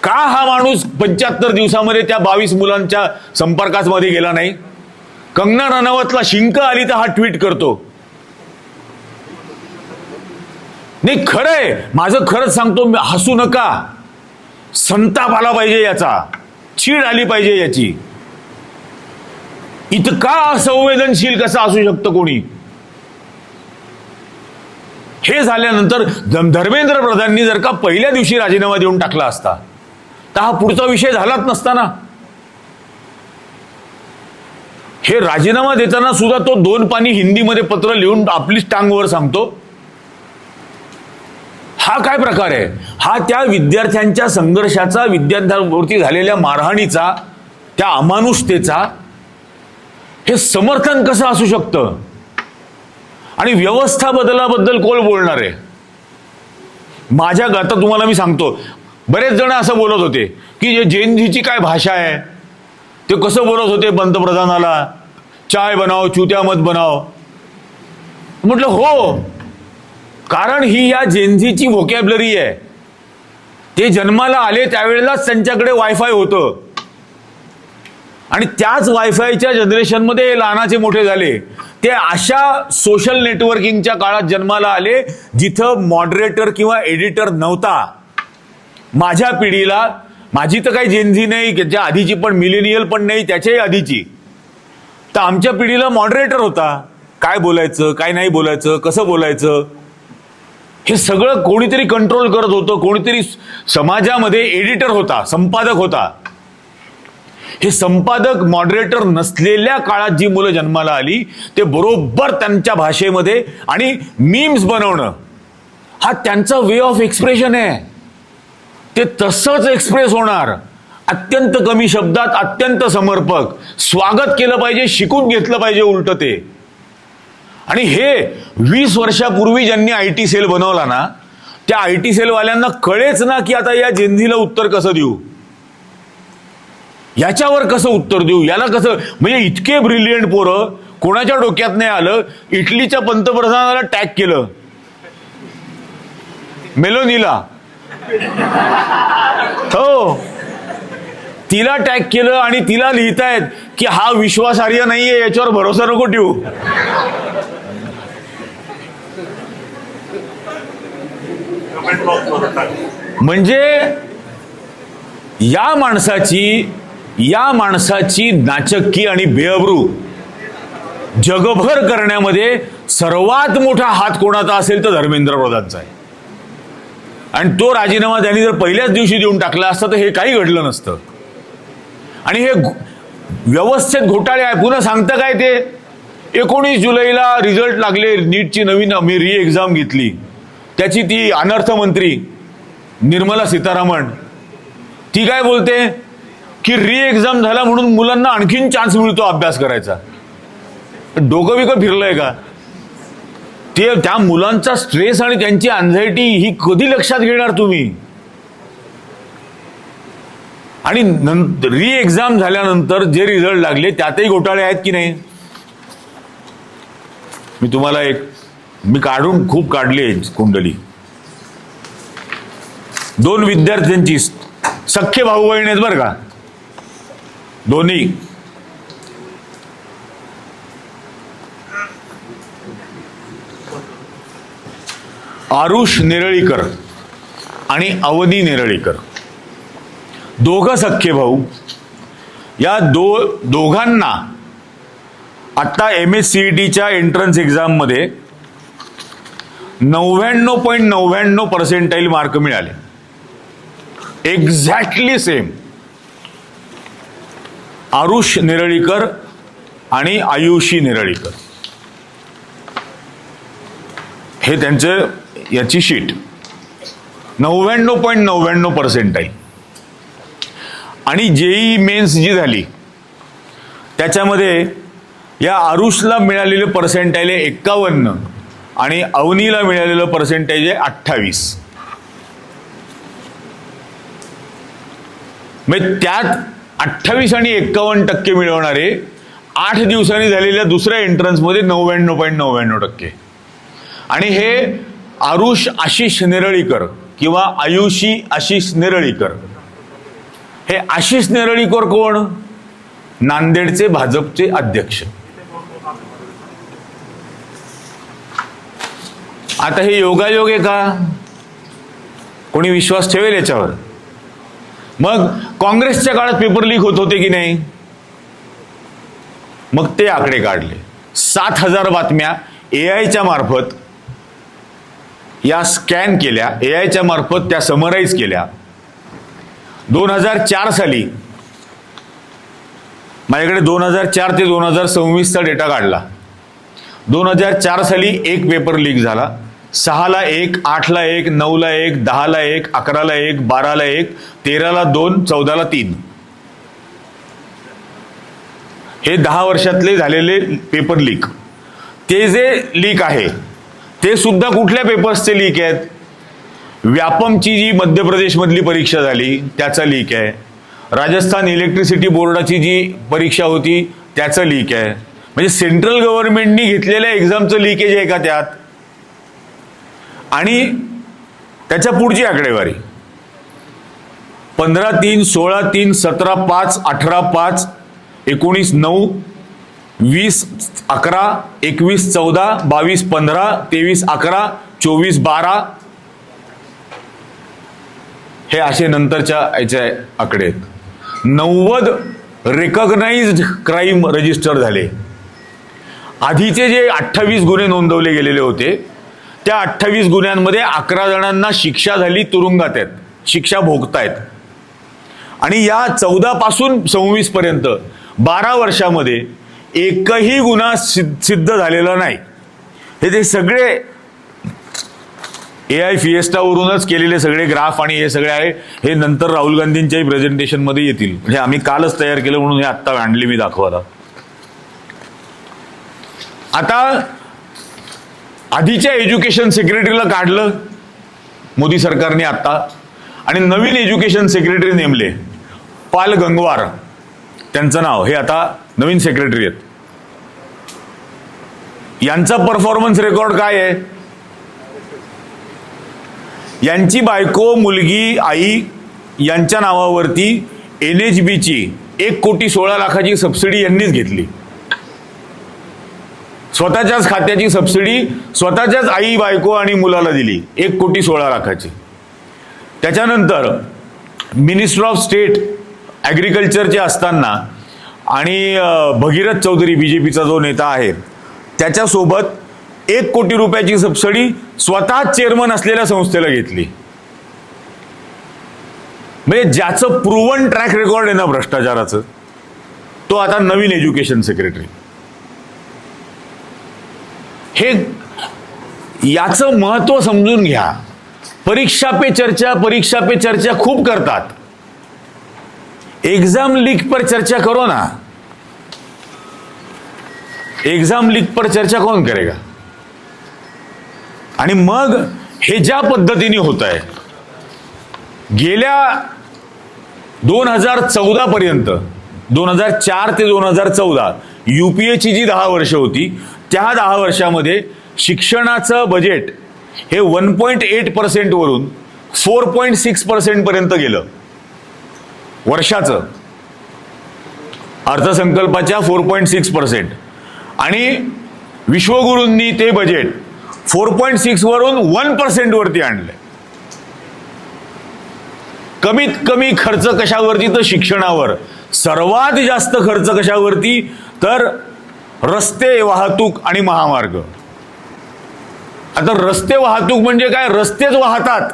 का हा माणूस 75 दिवसामध्ये त्या 22 मुलांच्या संपर्कात मध्ये गेला नाही? कंगना रनौतला शिंक आली तर हा ट्विट करतो. नाही खरंय, माझं खरंच सांगतो, हसू नका. संताप आला पाहिजे याचा, चीड आली पाहिजे याची. इतका असंवेदनशील कसा असू शकतं कोणी? हे झाल्यानंतर धर्मेंद्र प्रधाननी जर का पहिल्या दिवशी राजीनामा देऊन टाकला असता तर हा पुढचा विषय झालाच नसता ना. हे राजीनामा देताना सुद्धा तो 2 पानी हिंदीमध्ये पत्र लिहून आपलीच टांगवर सांगतो. हा काय प्रकार आहे? हा त्या विद्यार्थ्यांच्या संघर्षाचा, विद्यार्थ्यांवरती झालेल्या मारहाणीचा, त्या अमानुषतेचा हे समर्थन कसं असू शकतं? आणि व्यवस्था बदलाबद्दल कोण बोलणार आहे? माझ्या आता तुम्हाला मी सांगतो, बरेच जण असं बोलत होते की जेनझीची काय भाषा आहे, ते कसं बोलत होते पंतप्रधानाला, चाय बनाओ चुत्या मत बनाओ. म्हटलं हो, कारण ही या जेनझीची व्होकॅब्लरी आहे. ते जन्माला आले त्यावेळेलाच त्यांच्याकडे वायफाय होतं आणि त्याच वायफायच्या जनरेशनमध्ये लहानाचे मोठे झाले. ते अशा सोशल नेटवर्किंगच्या काळात जन्माला आले जिथं मॉडरेटर किंवा एडिटर नव्हता. माझ्या पिढीला, माझी तर काही जेनझी नाही, ज्या आधीची पण मिलेनियल पण नाही, त्याच्याही आधीची, तर आमच्या पिढीला मॉडरेटर होता. काय बोलायचं, काय नाही बोलायचं, कसं बोलायचं, हे सगळं कोणीतरी कंट्रोल करत होतं. कोणीतरी समाजामध्ये एडिटर होता, संपादक होता. हे संपादक मॉडरेटर नसलेल्या काळात जी मुलं जन्माला आली ते बरोबर त्यांच्या भाषेमध्ये आणि मीम्स बनवणं हा त्यांचा वे ऑफ एक्सप्रेशन आहे. ते तसंच एक्सप्रेस होणार, अत्यंत कमी शब्दात, अत्यंत समर्पक. स्वागत केलं पाहिजे, शिकून घेतलं पाहिजे उलट ते. आणि हे 20 वर्षापूर्वी ज्यांनी IT सेल बनवला ना, त्या IT सेलवाल्यांना कळेच ना की आता या जेनझीला उत्तर कसं देऊ, याच्यावर कसं उत्तर देऊ, याला कसं. म्हणजे इतके ब्रिलियंट पोरं, कोणाच्या डोक्यात नाही आलं, इटलीच्या पंतप्रधानाला टॅग केलं, मेलोनीला, हो तिला टॅग केलं आणि तिला लिहितायत की हा विश्वासार्ह नाहीये, याच्यावर भरोसा नको ठेवू. म्हणजे या माणसाची नाचक्की आणि बेअब्रू जगभर करण्यामध्ये सर्वात मोठा हात कोणाचा असेल तर धर्मेंद्र प्रधानचा आहे. आणि तो राजीनामा त्यांनी जर पहिल्याच दिवशी देऊन टाकला असता तर हे काही घडलं नसतं. आणि हे व्यवस्थित घोटाळे आहे. पुन्हा सांगतं काय ते, 19 जुलैला रिझल्ट लागले, नीटची नवीन आम्ही री एक्झाम घेतली, त्याची ती अनर्थ मंत्री निर्मला सीतारामन ती काय बोलते की री एक्झाम झाला म्हणून मुलांना आणखीन चान्स मिळतो अभ्यास करायचा. डोकं बिकं फिरलंय का? ते त्या मुलांचा स्ट्रेस आणि त्यांची अँझायटी ही कधी लक्षात घेणार तुम्ही? आणि री एक्झाम झाल्यानंतर जे रिझल्ट लागले त्यातही घोटाळे आहेत की नाही? मी तुम्हाला मी काढून खूप काढली कुंडली. 2 विद्यार्थ्यांची, सख्खे भाऊ बहीण आहेत बरं का दोन्ही. आरुष नेरळीकर आणि अवनी नेरळीकर, दोघं सख्खे भाऊ. या दोघांना आता MSCETच्या एंट्रन्स एक्झाम मध्ये 99.99% मार्क मिळाले, एक्झॅक्टली सेम. आरुष नेरळीकर आणि आयुषी नेरळीकर, हे त्यांचं याची शीट 99.99%. आणि JEE मेन्स जी झाली त्याच्यामध्ये या आरुषला मिळालेले पर्सेंटाईल 51 आणि अवनीला मिळालेलं पर्सेंटेज आहे 28. म्हणजे त्यात 28 आणि 51% मिळवणारे 8 दिवसांनी झालेल्या दुसऱ्या एंट्रन्समध्ये 99.99%. आणि हे आरुष आशिष नेरळीकर किंवा आयुषी आशिष नेरळीकर, हे आशिष नेरळीकर कोण? नांदेडचे भाजपचे अध्यक्ष. आता हे योगायोग आहे का? कोणी विश्वास ठेवेल याच्यावर? मग काँग्रेसच्या काळात पेपर लीक होत होते की नाही? मग ते आकडे काढले. 7,000 बातम्या AIच्या मार्फत या स्कॅन केल्या, AIच्या मार्फत त्या समराईज केल्या. 2004 साली माझ्याकडे 2004 ते 2026चा डेटा काढला. 2004 साली एक पेपर लीक झाला, 6ला 1, 8ला 1, 9ला 1, 10ला 1, 11ला 1, 12ला 1, 13ला 2, 14ला 3. हे 10 वर्षातले झालेले पेपर लीक. ते जे लीक आहे ते सुद्धा कुठल्या पेपर्सचे लीक आहेत? व्यापमची जी मध्य प्रदेशमधली परीक्षा झाली त्याचा लीक आहे, राजस्थान इलेक्ट्रिसिटी बोर्डाची जी परीक्षा होती त्याचं लीक आहे. म्हणजे सेंट्रल गव्हर्नमेंटनी घेतलेल्या एक्झामचं लीकेज आहे का त्यात? आणि त्याच्या पुढची आकडेवारी 15/3, 16/3, 17/5, 18/5, 19/9, 20/11, 21/14, 22/15, 23/11, 24/12 हे असे नंतरच्या याचे आकडे आहेत. 90 रेकॉग्नाइज्ड क्राईम रजिस्टर झाले आधीचे जे 28 गुन्हे नोंदवले गेलेले होते त्या 28 गुन्ह्यांमध्ये 11 जणांना शिक्षा झाली, तुरुंगात आहेत, शिक्षा भोगतायत. आणि या 14 पासून 26 पर्यंत 12 वर्षामध्ये एकही गुन्हा सिद्ध झालेला नाही. हे ते सगळे AI फिएस्टावरूनच केलेले सगळे ग्राफ आणि हे सगळे आहे. हे नंतर राहुल गांधींच्याही प्रेझेंटेशन मध्ये येतील. म्हणजे आम्ही कालच तयार केलं म्हणून हे आत्ता आणले मी दाखवायला. आता आधीच्या एज्युकेशन सेक्रेटरीला काढलं मोदी सरकारने आता आणि नवीन एज्युकेशन सेक्रेटरी नेमले. पाल गंगवार त्यांचं नाव, हे आता नवीन सेक्रेटरी आहेत. यांचा परफॉर्मन्स रेकॉर्ड काय आहे? यांची बायको, मुलगी, आई यांच्या नावावरती NHBची 1,16,00,000ची सबसिडी यांनीच घेतली. स्वतःच्याच खात्याची सबसिडी स्वतःच्याच आई, बायको आणि मुलाला दिली 1,16,00,000ची. त्याच्यानंतर मिनिस्टर ऑफ स्टेट ॲग्रिकल्चरचे असताना आणि भगीरथ चौधरी बीजेपीचा जो नेता आहे त्याच्यासोबत 1 कोटी रुपयाची सबसिडी स्वतः चेअरमन असलेल्या संस्थेला घेतली. म्हणजे ज्याचं प्रूव्हन ट्रॅक रेकॉर्ड आहे ना भ्रष्टाचाराचं, तो आता नवीन एज्युकेशन सेक्रेटरी. हे याचं महत्व समजून घ्या. परीक्षा पे चर्चा खूप करतात. एग्जाम लीक पर चर्चा करो ना. एग्जाम लीक पर चर्चा कौन करेगा? आणि मग हे ज्या पद्धतीने होत आहे, गेल्या 2014 पर्यंत 2004 ते 2014 UPAची जी 10 वर्ष होती त्या 10 वर्षामध्ये शिक्षणाचं बजेट हे 1.8% वरून 4.6% पर्यंत गेलं वर्षाचं. अर्थसंकल्पाच्या 4.6%. आणि विश्वगुरूंनी ते बजेट 4.6 वरून 1% वरती आणलंय. कमीत कमी खर्च कशावरती? तर शिक्षणावर. सर्वात जास्त खर्च कशावरती? तर रस्ते वाहतूक आणि महामार्ग. आता रस्ते वाहतूक म्हणजे काय? रस्तेच वाहतात.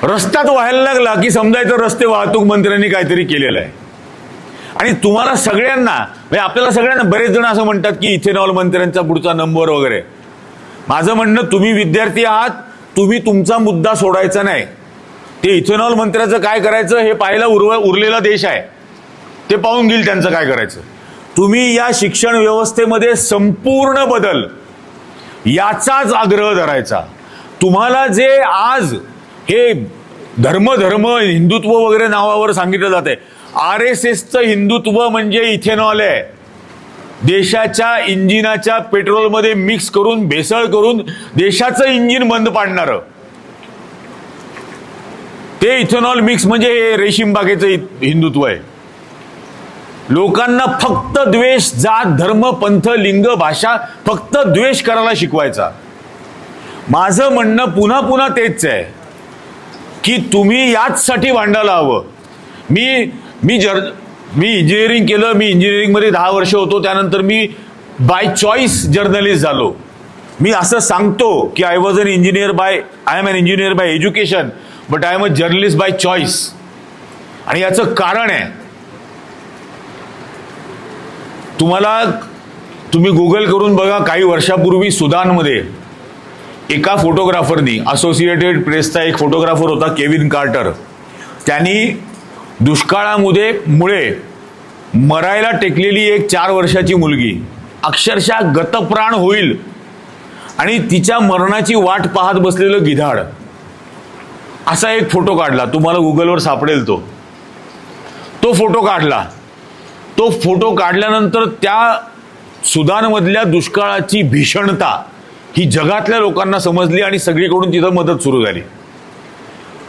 रस्त्यात व्हायला लागला की समजायचं रस्ते वाहतूक मंत्र्यांनी काहीतरी केलेलं आहे. आणि तुम्हाला सगळ्यांना, म्हणजे आपल्याला सगळ्यांना, बरेच जण असं म्हणतात की इथेनॉल मंत्र्यांचा पुढचा नंबर वगैरे. माझं म्हणणं, तुम्ही विद्यार्थी आहात, तुम्ही तुमचा मुद्दा सोडायचा नाही. ते इथेनॉल मंत्र्याचं काय करायचं हे पाहायला उरलेला देश आहे, ते पाहून घेईल त्यांचं काय करायचं. तुम्ही या शिक्षण व्यवस्थेमध्ये संपूर्ण बदल याचाच आग्रह धरायचा. तुम्हाला जे आज हे धर्म हिंदुत्व वगैरे नावावर सांगितलं जात आहे, RSSचं हिंदुत्व म्हणजे इथेनॉल आहे. देशाच्या इंजिनाच्या पेट्रोलमध्ये मिक्स करून, भेसळ करून देशाचं इंजिन बंद पाडणारं ते इथेनॉल मिक्स म्हणजे हे रेशीम बागेचं हिंदुत्व आहे. लोकांना फक्त द्वेष, जात, धर्म, पंथ, लिंग, भाषा, फक्त द्वेष करायला शिकवायचा. माझं म्हणणं पुन्हा पुन्हा तेच आहे की तुम्ही याचसाठी भांडायला हवं. मी इंजिनिअरिंग केलं. मी इंजिनिअरिंगमध्ये 10 वर्ष होतो. त्यानंतर मी बाय चॉईस जर्नलिस्ट झालो. मी असं सांगतो की I am an engineer by education, but I am a journalist by choice. आणि याचं कारण आहे, तुम्ही गुगल करून बघा. काही वर्षापूर्वी सुदानमध्ये एका फोटोग्राफरनी, असोसिएटेड प्रेसचा एक फोटोग्राफर होता केविन कार्टर, त्यांनी दुष्काळामुळे मरायला टेकलेली एक 4 वर्षाची मुलगी अक्षरशः गतप्राण होईल आणि तिच्या मरणाची वाट पाहत बसलेलं गिधाड, असा एक फोटो काढला. तुम्हाला गुगलवर सापडेल तो फोटो काढला. तो फोटो काढल्यानंतर त्या सुदानमधल्या दुष्काळाची भीषणता ही जगातल्या लोकांना समजली आणि सगळीकडून तिथं मदत सुरू झाली.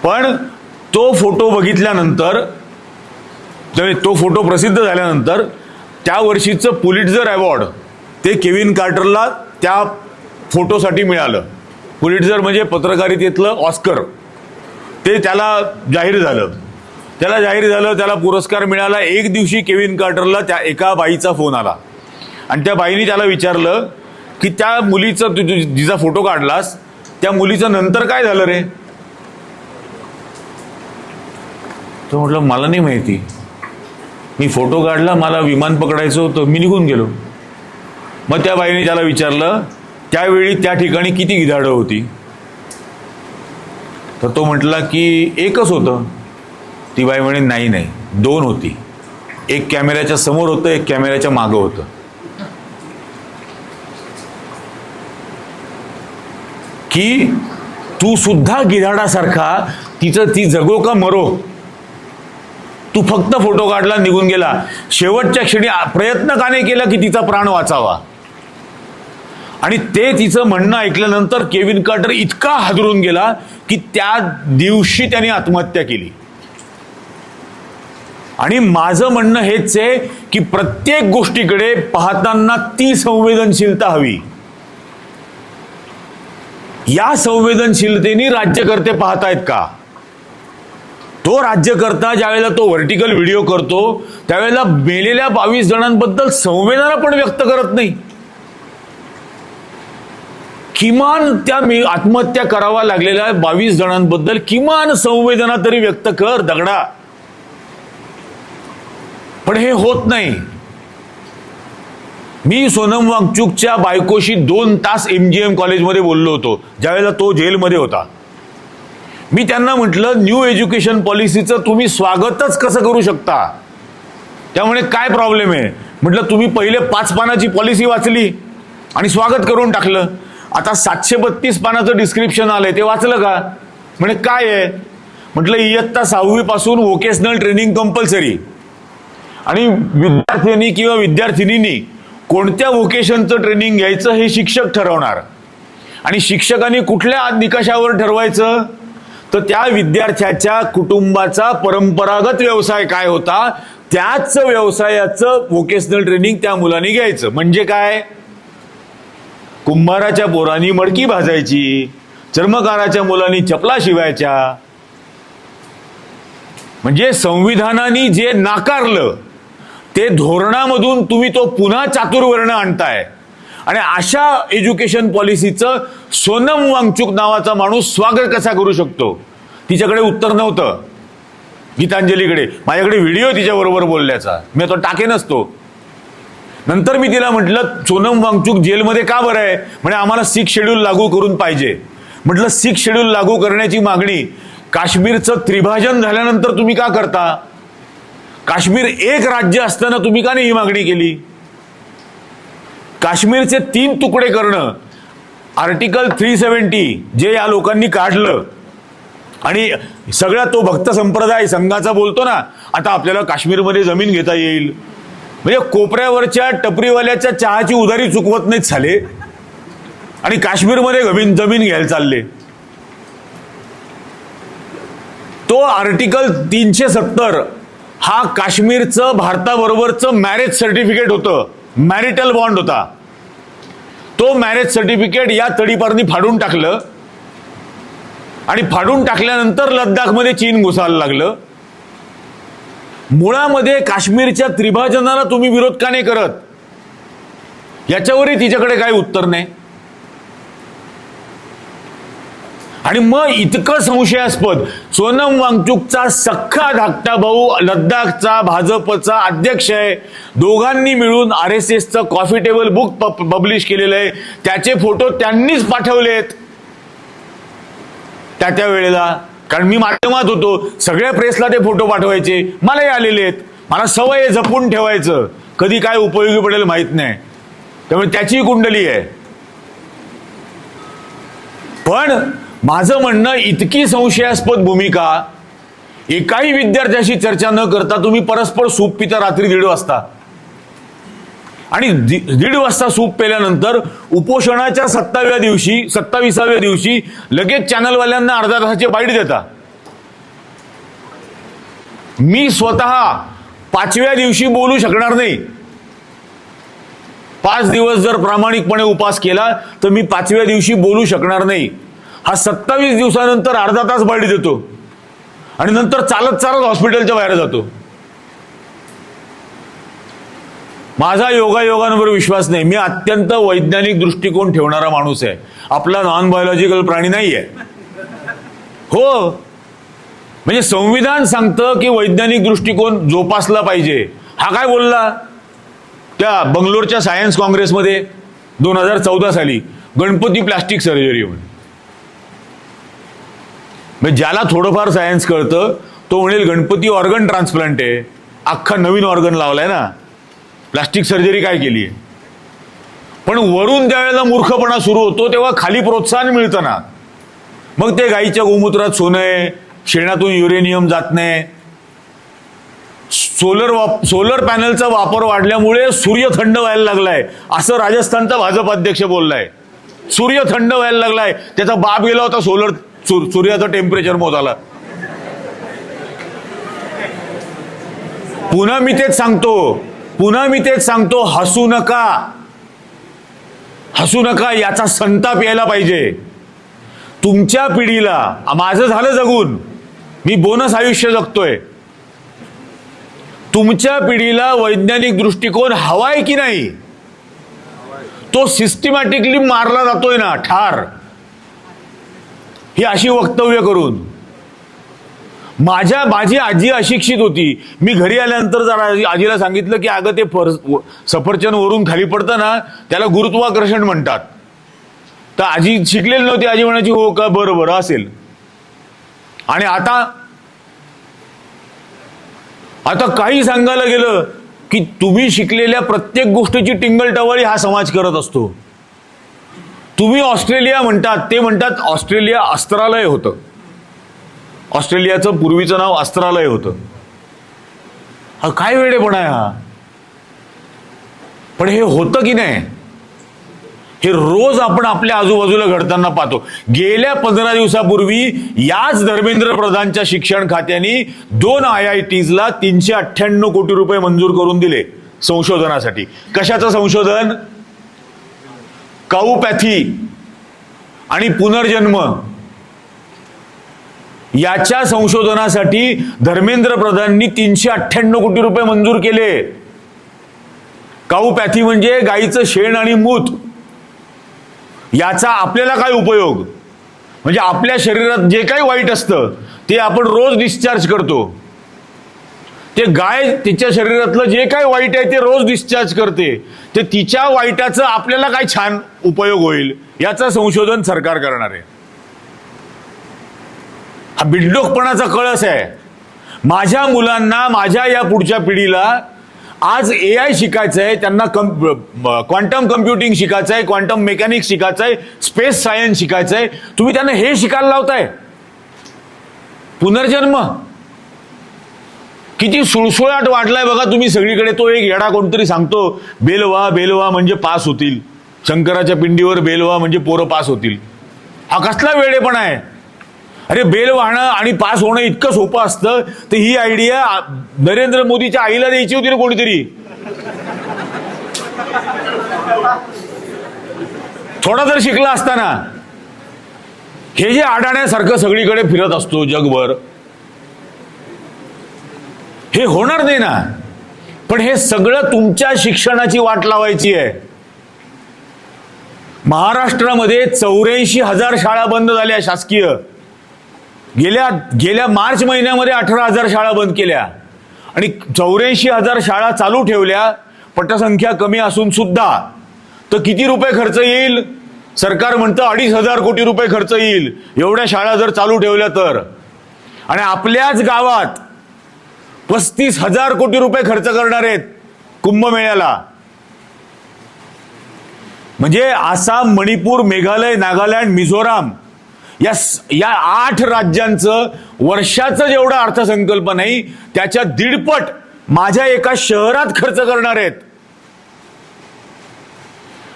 पण तो फोटो बघितल्यानंतर, तो फोटो प्रसिद्ध झाल्यानंतर त्या वर्षीचं पुलिट्झर अवॉर्ड ते केविन कार्टरला त्या फोटोसाठी मिळालं. पुलिट्झर म्हणजे पत्रकारितेतलं ऑस्कर, ते त्याला जाहीर झालं. त्याला जाहीर झालं, त्याला पुरस्कार मिळाला. एक दिवशी केविन कार्टरला त्या एका बाईचा फोन आला आणि त्या बाईने त्याला विचारलं की त्या मुलीचं जिचा फोटो काढलास त्या मुलीचं नंतर काय झालं रे? तो म्हटलं मला नाही माहिती, मी फोटो काढला, मला विमान पकडायचं होतं, मी निघून गेलो. मग त्या बाईने त्याला विचारलं त्यावेळी त्या ठिकाणी किती गिधाडं होती? तर तो म्हटला की एकच होतं. ती बाई म्हणे नाही 2 होती. एक कॅमेऱ्याच्या समोर होतं, एक कॅमेऱ्याच्या मागं होतं. की तू सुद्धा गिधाडासारखा तिचं ती जगो का मरो, तू फक्त फोटो काढला, निघून गेला. शेवटच्या क्षणी प्रयत्न का नाही केला की तिचा प्राण वाचावा? आणि ते तिचं म्हणणं ऐकल्यानंतर केविन कार्टर इतका हादरून गेला की त्या दिवशी त्याने आत्महत्या केली. आणि माझं म्हणणं हेच आहे की प्रत्येक गोष्टीकडे पाहताना ती संवेदनशीलता हवी. या संवेदनशीलतेने राज्यकर्ते पाहतायत का? तो राज्यकर्ता ज्यावेळेला तो व्हर्टिकल व्हिडिओ करतो त्यावेळेला मेलेल्या 22 जणांबद्दल संवेदना पण व्यक्त करत नाही. किमान त्या आत्महत्या करावा लागलेल्या 22 जणांबद्दल किमान संवेदना तरी व्यक्त कर दगडा. पण हे होत नाही. मी सोनम वांगचुकच्या बायकोशी 2 तास MGM कॉलेजमध्ये बोललो होतो ज्यावेळेला तो जेलमध्ये होता. मी त्यांना म्हटलं न्यू एज्युकेशन पॉलिसीचं तुम्ही स्वागतच कसं करू शकता? त्यामुळे काय प्रॉब्लेम आहे? म्हटलं तुम्ही पहिले 5 पानाची पॉलिसी वाचली आणि स्वागत करून टाकलं. आता 732 पानाचं डिस्क्रिप्शन आलंय, ते वाचलं का? म्हणजे काय आहे? म्हटलं इयत्ता 6वी पासून व्होकेशनल ट्रेनिंग कंपल्सरी आणि विद्यार्थ्यांनी किंवा विद्यार्थिनींनी कोणत्या व्होकेशनचं ट्रेनिंग घ्यायचं हे शिक्षक ठरवणार. आणि शिक्षकांनी कुठल्या निकषावर ठरवायचं? तर त्या विद्यार्थ्याच्या कुटुंबाचा परंपरागत व्यवसाय काय होता त्याच व्यवसायाचं व्होकेशनल ट्रेनिंग त्या मुलांनी घ्यायचं. म्हणजे काय? कुंभाराच्या पोरांनी मडकी भाजायची, चर्मकाराच्या मुलांनी चपला शिवायच्या. म्हणजे संविधानाने जे नाकारलं ते धोरणामधून तुम्ही तो पुन्हा चातुर्वर्ण आणताय. आणि अशा एज्युकेशन पॉलिसीचं सोनम वांगचुक नावाचा माणूस स्वागत कसा करू शकतो? तिच्याकडे उत्तर नव्हतं. गीतांजलीकडे माझ्याकडे व्हिडिओ तिच्याबरोबर बोलल्याचा, मी तो टाकेनच तो. नंतर मी तिला म्हटलं सोनम वांगचुक जेलमध्ये का बरं आहे? म्हणजे आम्हाला 6 शेड्यूल लागू करून पाहिजे. म्हटलं 6 शेड्यूल लागू करण्याची मागणी काश्मीरचं त्रिभाजन झाल्यानंतर तुम्ही का करता? काश्मीर एक राज्य असताना तुम्ही का नाही ही मागणी केली? काश्मीरचे 3 तुकडे करणं, आर्टिकल 370 जे या लोकांनी काढलं आणि सगळा तो भक्त संप्रदाय संघाचा बोलतो ना आता आपल्याला काश्मीरमध्ये जमीन घेता येईल. म्हणजे कोपऱ्यावरच्या टपरीवाल्याच्या चहाची उधारी चुकवत नाहीत झाले आणि काश्मीरमध्ये जमीन घ्यायला चालले. तो आर्टिकल 370 हा काश्मीरचं भारताबरोबरचं मॅरेज सर्टिफिकेट होतं, मॅरिटल बॉन्ड होता. तो मॅरेज सर्टिफिकेट या तडीपारनी फाडून टाकलं आणि फाडून टाकल्यानंतर लद्दाखमध्ये चीन घुसायला लागलं. मुळामध्ये काश्मीरच्या त्रिभाजनाला तुम्ही विरोध का नाही करत? याच्यावरही तिच्याकडे काही उत्तर नाही. आणि मग इतकं संशयास्पद सोनम वांगचुकचा सख्खा धाकटा भाऊ लद्दाखचा भाजपचा अध्यक्ष आहे, दोघांनी मिळून RSSचं कॉफी टेबल बुक पब्लिश केलेलं आहे, त्याचे फोटो त्यांनीच पाठवलेत त्या वेळेला. कारण मी माध्यमात होतो, सगळ्या प्रेसला ते फोटो पाठवायचे, मलाही आलेले आहेत. मला सवय आहे जपून ठेवायचं, कधी काय उपयोगी पडेल माहित नाही, त्यामुळे त्याची कुंडली आहे. पण माझं म्हणणं इतकी संशयास्पद भूमिका, एकाही विद्यार्थ्याशी चर्चा न करता तुम्ही परस्पर सूप पिता रात्री 1:30 वाजता आणि 1:30 वाजता सूप पेल्यानंतर उपोषणाच्या 27व्या दिवशी लगेच चॅनलवाल्यांना अर्धा तासाची बाईट देता. मी स्वतः 5व्या दिवशी बोलू शकणार नाही. 5 दिवस जर प्रामाणिकपणे उपास केला तर मी 5व्या दिवशी बोलू शकणार नाही. हा 27 दिवसानंतर अर्धा तास बाईट देतो. आणि नंतर चालत चालत हॉस्पिटलच्या बाहेर जातो. माझा योगायोगांवर विश्वास नाही. मी अत्यंत वैज्ञानिक दृष्टिकोन ठेवणारा माणूस आहे. आपला नॉन बायोलॉजिकल प्राणी नाहीये. हो, म्हणजे संविधान सांगतं की वैज्ञानिक दृष्टिकोन जोपासला पाहिजे. हा काय बोलला त्या बंगलोरच्या सायन्स काँग्रेसमध्ये 2014 साली, गणपती प्लास्टिक सर्जरी म्हणून. म्हणजे ज्याला थोडंफार सायन्स कळतं तो म्हणेल गणपती ऑर्गन ट्रान्सप्लांट आहे, अख्खा नवीन ऑर्गन लावलाय ना, प्लास्टिक सर्जरी काय केली आहे. पण वरून ज्यावेळेला मूर्खपणा सुरू होतो तेव्हा खाली प्रोत्साहन मिळतं ना. मग ते गाईच्या गोमूत्रात सोनं आहे, शेणातून युरेनियम जात नाही, सोलर पॅनलचा वापर वाढल्यामुळे सूर्य थंड व्हायला लागलाय असं राजस्थानचा भाजप अध्यक्ष बोललाय. सूर्य थंड व्हायला लागलाय, त्याचा बाप गेला होता सूर्याचं टेम्परेचर मोजायला. पुन्हा मी तेच सांगतो, हसू नका, याचा संताप यायला पाहिजे. तुमच्या पिढीला, माझं झालं जगून, मी बोनस आयुष्य जगतोय. तुमच्या पिढीला वैज्ञानिक दृष्टिकोन हवाय की नाही? तो सिस्टमॅटिकली मारला जातोय ना, ठार. ही अशी वक्तव्य करून. माझी आजी अशिक्षित होती. मी घरी आल्यानंतर जरा आजीला सांगितलं की अगं ते सफरचंद वरून खाली पडतं ना, त्याला गुरुत्वाकर्षण म्हणतात. तर आजी शिकलेली नव्हती. आजी म्हणायची हो का, बरं असेल. आणि आता काही सांगायला गेलं की तुम्ही शिकलेल्या प्रत्येक गोष्टीची टिंगलटवाळी हा समाज करत असतो. तुम्ही ऑस्ट्रेलिया म्हणतात, ते म्हणतात ऑस्ट्रेलिया अस्त्रालय होतं. ऑस्ट्रेलियाचं पूर्वीचं नाव अस्त्रालय होतं. हा काय वेडेपणा आहे हा. पण हे होतं की नाही, हे रोज आपण आपल्या आजूबाजूला घडताना पाहतो. गेल्या 15 दिवसापूर्वी याच धर्मेंद्र प्रधानच्या शिक्षण खात्याने 2 IITsला 398 कोटी रुपये मंजूर करून दिले संशोधनासाठी. कशाचं संशोधन? काऊपॅथी आणि पुनर्जन्म याच्या संशोधनासाठी धर्मेंद्र प्रधाननी 398 कोटी रुपये मंजूर केले. काऊपॅथी म्हणजे गाईचं शेण आणि मूत. याचा आपल्याला काय उपयोग? म्हणजे आपल्या शरीरात जे काही वाईट असतं ते आपण रोज डिस्चार्ज करतो. ते गाय तिच्या शरीरातलं जे काही वाईट आहे ते रोज डिस्चार्ज करते. ते तिच्या वाईटाचं आपल्याला काय छान उपयोग होईल याचं संशोधन सरकार करणार आहे. हा बिडडोकपणाचा कळस आहे. माझ्या मुलांना, माझ्या या पुढच्या पिढीला आज AI शिकायचं आहे, त्यांना क्वांटम कम्प्युटिंग शिकायचं आहे, क्वांटम मेकॅनिक्स शिकायचं आहे, स्पेस सायन्स शिकायचं आहे. तुम्ही त्यांना हे शिकायला लावताय. पुनर्जन्म किती सुळसुळाट वाढलाय बघा तुम्ही सगळीकडे. तो एक येडा कोणतरी सांगतो बेलवा म्हणजे पास होतील, शंकराच्या पिंडीवर बेलवा म्हणजे पोरं पास होतील. हा कसला वेडेपणा आहे? अरे बेल वाहणं आणि पास होणं इतकं सोपं असतं तर ही आयडिया नरेंद्र मोदीच्या आईला द्यायची होती ना कोणीतरी. थोडा जर शिकला असताना. हे जे आडाण्यासारखं सगळीकडे फिरत असतो जगभर, हे होणार नाही ना. पण हे सगळं तुमच्या शिक्षणाची वाट लावायची आहे. महाराष्ट्रामध्ये 84,000 शाळा बंद झाल्या शासकीय. गेल्या मार्च महिन्यामध्ये 18,000 शाळा बंद केल्या आणि 84,000 शाळा चालू ठेवल्या. पटसंख्या कमी असून सुद्धा. तर किती रुपये खर्च येईल? सरकार म्हणतं 2,500 कोटी रुपये खर्च येईल एवढ्या शाळा जर चालू ठेवल्या तर. आणि आपल्याच गावात 35,000 कोटी रुपये खर्च करणार आहेत कुंभमेळ्याला. म्हणजे आसाम, मणिपूर, मेघालय, नागालँड, मिझोराम या 8 राज्यांचं वर्षाचं जेवढा अर्थसंकल्प नाही त्याच्या 1.5 माझ्या एका शहरात खर्च करणार आहेत.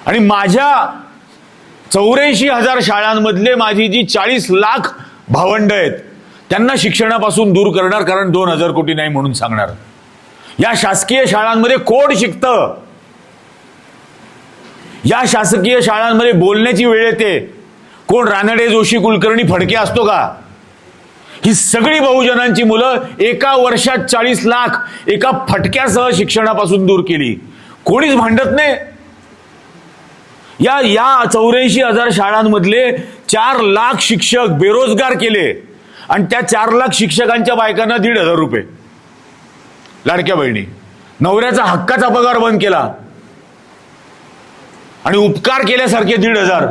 आणि माझ्या 84,000 शाळांमधले माझी जी 40 लाख भावंड आहेत त्यांना शिक्षणापासून दूर करणार, कारण 2,000 कोटी नाही म्हणून सांगणार. या शासकीय शाळांमध्ये कोण शिकतं? या शासकीय शाळांमध्ये बोलण्याची वेळ येते. कोण रानडे जोशी कुलकर्णी फडके असतो का? ही सगळी बहुजनांची मुलं एका वर्षात 40 लाख एका फटक्यासह शिक्षणापासून दूर केली. कोणीच भांडत नाही. या 84,000 शाळांमधले 4 लाख शिक्षक बेरोजगार केले आणि त्या 4 लाख शिक्षकांच्या बायकांना 1,500 रुपये लाडक्या बहिणी. नवऱ्याचा हक्काचा पगार बंद केला आणि उपकार केल्यासारखे 1,500.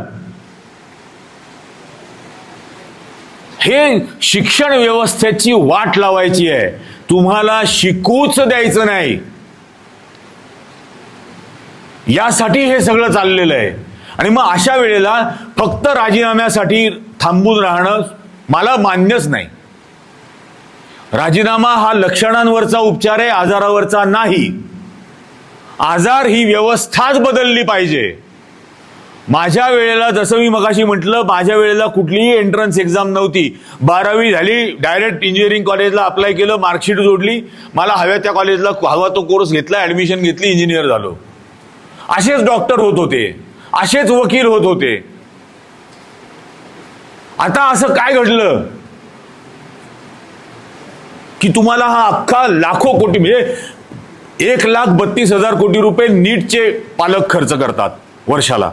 हे शिक्षण व्यवस्थेची वाट लावायची आहे. तुम्हाला शिकूच द्यायचं नाही. यासाठी हे सगळं चाललेलं आहे. आणि मग अशा वेळेला फक्त राजीनाम्यासाठी थांबून राहणं मला मान्यच नाही. राजीनामा हा लक्षणांवरचा उपचार आहे, आजारावरचा नाही. आजार ही व्यवस्थाच बदलली पाहिजे. माझ्या वेळेला जसं मी मगाशी म्हटलं, माझ्या वेळेला कुठलीही एंट्रन्स एक्झाम नव्हती. 12वी झाली, डायरेक्ट इंजिनिअरिंग कॉलेजला अप्लाय केलं, मार्कशीट जोडली, मला हव्या त्या कॉलेजला हवा तो कोर्स घेतला, ऍडमिशन घेतली, इंजिनियर झालो. असेच डॉक्टर होत होते, असेच वकील होत होते. आता असं काय घडलं की तुम्हाला हा अख्खा लाखो कोटी, म्हणजे 1,32,000 कोटी रुपये नीटचे पालक खर्च करतात वर्षाला.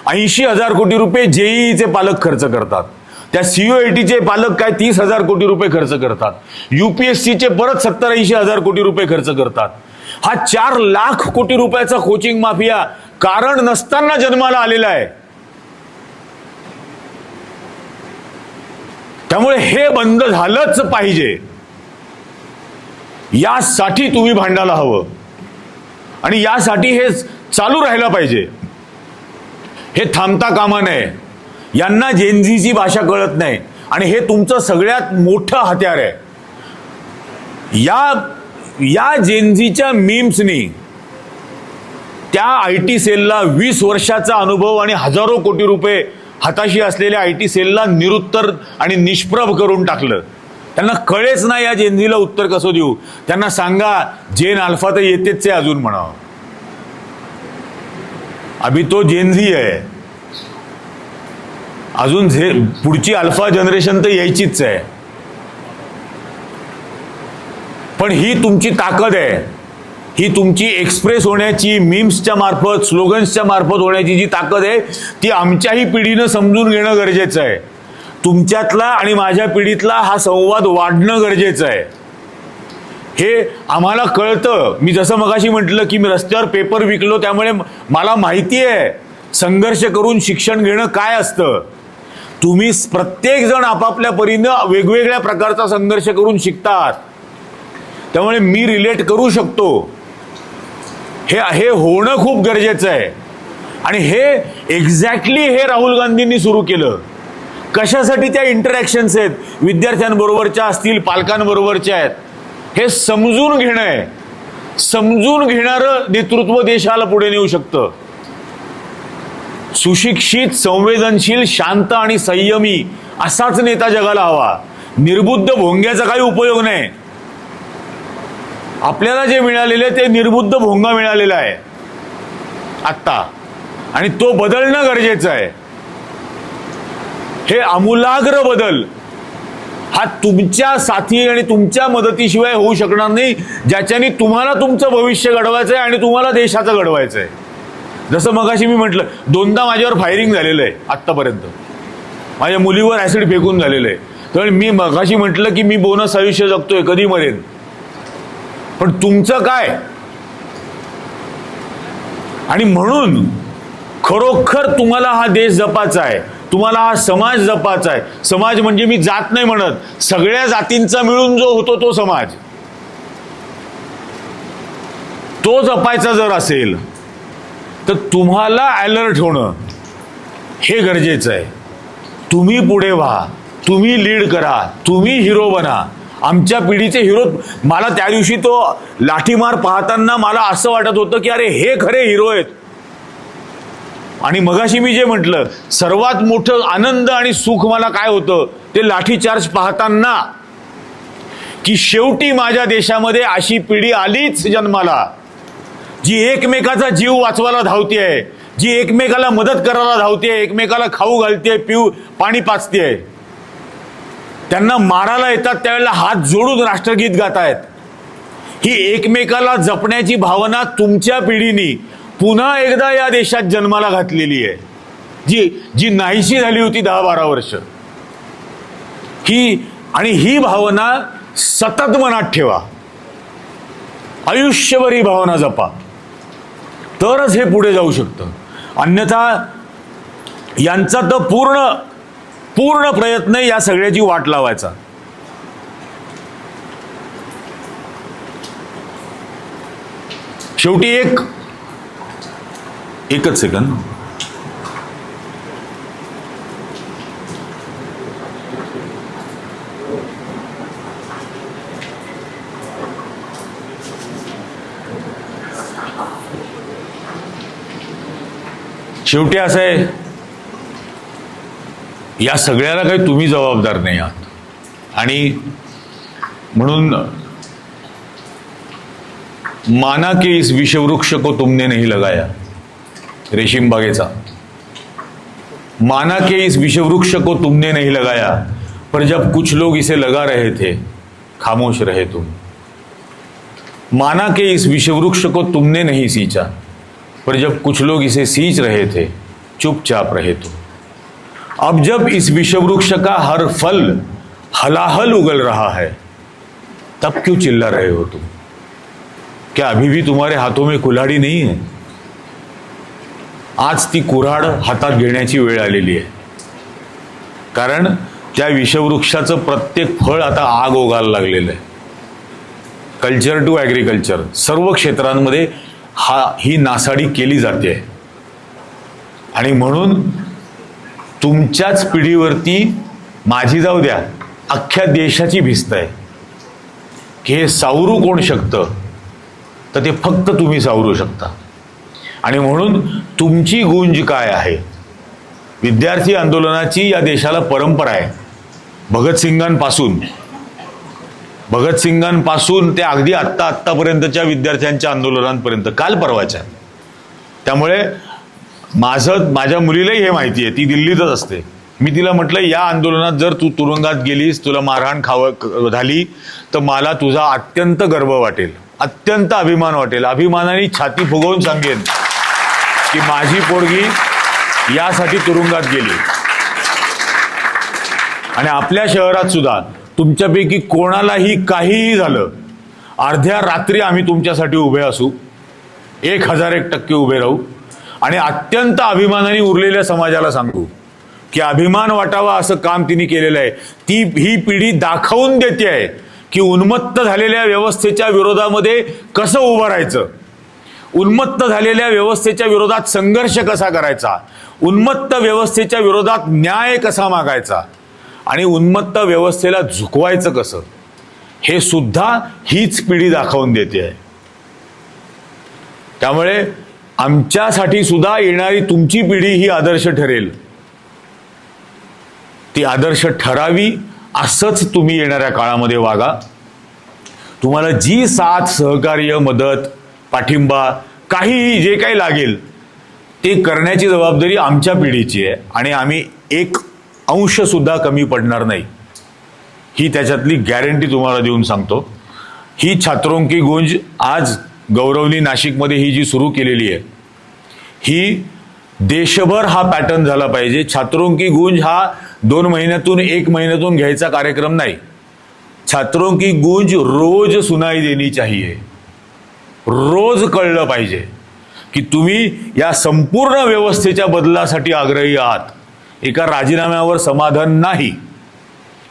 80,000 कोटी रुपये जेईईचे पालक खर्च करतात. त्या सीओएटीचे पालक काय 30,000 कोटी रुपये खर्च करतात. युपीएससीचे परत 70-80,000 कोटी रुपये खर्च करतात. हा 4 लाख कोटी रुपयाचा कोचिंग माफिया कारण नसताना जन्माला आलेला आहे. त्यामुळे हे बंद झालंच पाहिजे. यासाठी तुम्ही भांडायला हवं आणि यासाठी हे चालू राहायला पाहिजे. हे थांबता कामा नये. यांना जेनझीची भाषा कळत नाही आणि हे तुमचं सगळ्यात मोठं हत्यार आहे. या जेनझीच्या मीम्सनी त्या आयटी सेलला 20 वर्षाचा अनुभव आणि हजारो कोटी रुपये हाताशी असलेल्या आयटी सेलला निरुत्तर आणि निष्प्रभ करून टाकलं. त्यांना कळेच नाही या जेनझीला उत्तर कसं देऊ. त्यांना सांगा जेन अल्फा तर येतेच आहे अजून म्हणावं. अभी तो जेनझी आहे, अजून पुढची अल्फा जनरेशन तर यायचीच आहे. पण ही तुमची ताकद आहे. ही तुमची एक्सप्रेस होण्याची, मीम्सच्या मार्फत, स्लोगन्सच्या मार्फत होण्याची जी ताकद आहे ती आमच्याही पिढीनं समजून घेणं गरजेचं आहे. तुमच्यातला आणि माझ्या पिढीतला हा संवाद वाढणं गरजेचं आहे. हे आम्हाला कळतं. मी जसं मगाशी म्हटलं की मी रस्त्यावर पेपर विकलो, त्यामुळे मला माहिती आहे संघर्ष करून शिक्षण घेणं काय असतं. तुम्ही प्रत्येक जण आपापल्या परीनं वेगवेगळ्या प्रकारचा संघर्ष करून शिकतात. त्यामुळे मी रिलेट करू शकतो. हे होणं खूप गरजेचं आहे. आणि हे एक्झॅक्टली हे राहुल गांधींनी सुरू केलं. कशासाठी? त्या इंटरॅक्शन्स आहेत, विद्यार्थ्यांबरोबरच्या असतील, पालकांबरोबरच्या आहेत. हे समजून घेणं आहे. समजून घेणारं नेतृत्व देशाला पुढे नेऊ शकतं. सुशिक्षित, संवेदनशील, शांत आणि संयमी असाच नेता जगाला हवा. निर्बुद्ध भोंग्याचा काही उपयोग नाही. आपल्याला जे मिळालेले ते निर्बुद्ध भोंगा मिळालेला आहे आत्ता, आणि तो बदलणं गरजेचं आहे. हे आमूलाग्र बदल हा तुमच्या साथी आणि तुमच्या मदतीशिवाय होऊ शकणार नाही, ज्याच्याने तुम्हाला तुमचं भविष्य घडवायचं आहे आणि तुम्हाला देशाचं घडवायचं आहे. जसं मगाशी मी म्हटलं, 2दा माझ्यावर फायरिंग झालेलं आहे आत्तापर्यंत. माझ्या मुलीवर ऍसिड फेकून झालेलं आहे. त्यामुळे मी मगाशी म्हटलं की मी बोनस आयुष्य जगतोय, कधी मरेन. पण तुमचं काय? आणि म्हणून खरोखर तुम्हाला हा देश जपायचा आहे, तुम्हाला हा समाज जपायचा आहे. समाज म्हणजे मी जात नाही म्हणत, सगळ्या जातींचा मिळून जो होतो तो समाज, तो जपायचा जर असेल तर तुम्हाला अलर्ट होणं हे गरजेचं आहे. तुम्ही पुढे व्हा, तुम्ही लीड करा, तुम्ही हिरो बना. आमच्या पिढीचे हिरो. मला त्या दिवशी तो लाठीमार पाहताना मला असं वाटत होतं की अरे हे खरे हिरो आहेत. आणि मगाशी मी जे म्हटलं, सर्वात मोठं आनंद आणि सुख मला काय होतं ते लाठीचार्ज पाहताना, की शेवटी माझ्या देशामध्ये अशी पिढी आलीच जन्माला जी एकमेकाचा जीव वाचवायला धावतीये, जी एकमेकाला मदत करायला धावतीये, एकमेकाला खाऊ घालतीये, पाणी पाचतीये. त्यांना मारायला येतात त्यावेळेला हात जोडून राष्ट्रगीत गातायत. ही एकमेकाला जपण्याची भावना तुमच्या पिढीने पुन्हा एकदा या देशात जन्माला घातलेली आहे, जी नाहीशी झाली होती 10-12 वर्ष. ही भावना सतत मनात ठेवा, आयुष्यभर ही भावना जपा, तरच हे पुढे जाऊ शकतं. अन्यथा यांचा तर पूर्ण प्रयत्न या सगळ्याची वाट लावायचा. शेवटी एकच सेकंद. शेवटी असं आहे, या सगळ्याला काही तुम्ही जबाबदार नाही आहात. आणि म्हणून माना कि इस विषवृक्ष को तुमने नहीं लगाया, रेशीम बागेचा, माना कि इस विषवृक्ष को तुमने नहीं लगाया, पर जब कुछ लोग इसे लगा रहे थे खामोश रहे तुम. माना कि इस विषवृक्ष को तुमने नहीं सींचा, पर जब कुछ लोग इसे सींच रहे थे चुपचाप रहे तुम. अब जब इस विषवृक्ष का हर फल हलाहल उगल रहा है, तब क्यों चिल्ला रहे हो तुम? क्या अभी भी तुम्हारे हाथों में कुल्हाड़ी नहीं है? आज ती कुऱ्हाड हातात घेण्याची वेळ आलेली आहे. कारण त्या विषवृक्षाचं प्रत्येक फळ आता आग ओघायला लागलेलं आहे. कल्चर टू ॲग्रिकल्चर सर्व क्षेत्रांमध्ये ही नासाडी केली जाते. आणि म्हणून तुमच्याच पिढीवरती, माझी जाऊ द्या, अख्ख्या देशाची भिस्त आहे की हे सावरू कोण शकतं, तर ते फक्त तुम्ही सावरू शकता. आणि म्हणून तुमची गुंज काय आहे? विद्यार्थी आंदोलनाची या देशाला परंपरा आहे. भगतसिंगांपासून ते अगदी आत्तापर्यंतच्या विद्यार्थ्यांच्या आंदोलनांपर्यंत, काल परवाच्या. त्यामुळे माझ्या मुलीलाही हे माहिती आहे, ती दिल्लीतच असते. मी तिला म्हटलं, या आंदोलनात जर तू तुरुंगात गेलीस, तुला मारहाण झाली, तर मला तुझा अत्यंत गर्व वाटेल, अत्यंत अभिमान वाटेल. अभिमानाने छाती फुगवून सांगेन की माझी पोरगी यासाठी तुरुंगात गेली. आणि आपल्या शहरात सुद्धा तुमच्यापैकी कोणालाही काहीही झालं, अर्ध्या रात्री आम्ही तुमच्यासाठी उभे असू, 1001% उभे राहू. आणि अत्यंत अभिमानाने उरलेल्या समाजाला सांगू की अभिमान वाटावा असं काम तिने केलेलं आहे. ही पिढी दाखवून देते आहे की उन्मत्त झालेल्या व्यवस्थेच्या विरोधामध्ये कसं उभं राहायचं, उन्मत्त झालेल्या व्यवस्थेच्या विरोधात संघर्ष कसा करायचा, उन्मत्त व्यवस्थेच्या विरोधात न्याय कसा मागायचा, आणि उन्मत्त व्यवस्थेला झुकवायचं कसं, हे सुद्धा हीच पिढी दाखवून देते आहे. त्यामुळे आमच्यासाठी सुद्धा येणारी तुमची पिढी ही आदर्श ठरेल. ती आदर्श ठरावी असंच तुम्ही येणाऱ्या काळामध्ये वागा. तुम्हाला जी साथ, सहकार्य, मदत, पाठिंबा, काहीही जे काही लागेल ते करण्याची जबाबदारी आमच्या पिढीची आहे. आणि आम्ही एक अंश सुद्धा कमी पडणार नाही, ही त्याच्यातली गॅरंटी तुम्हाला देऊन सांगतो. ही छात्रों की गूंज आज गौरवनी नाशिकमध्ये ही जी सुरू केलेली आहे, ही देशभर हा पॅटर्न झाला पाहिजे. छात्रों की गूंज हा 2 महिन्यातून 1 महिन्यातून घ्यायचा कार्यक्रम नाही. छात्रों की गूंज रोज सुनाई देनी चाहिए. रोज कळलं पाहिजे की तुम्ही या संपूर्ण व्यवस्थेच्या बदलासाठी आग्रही आहात. एका राजीनाम्यावर समाधान नाही,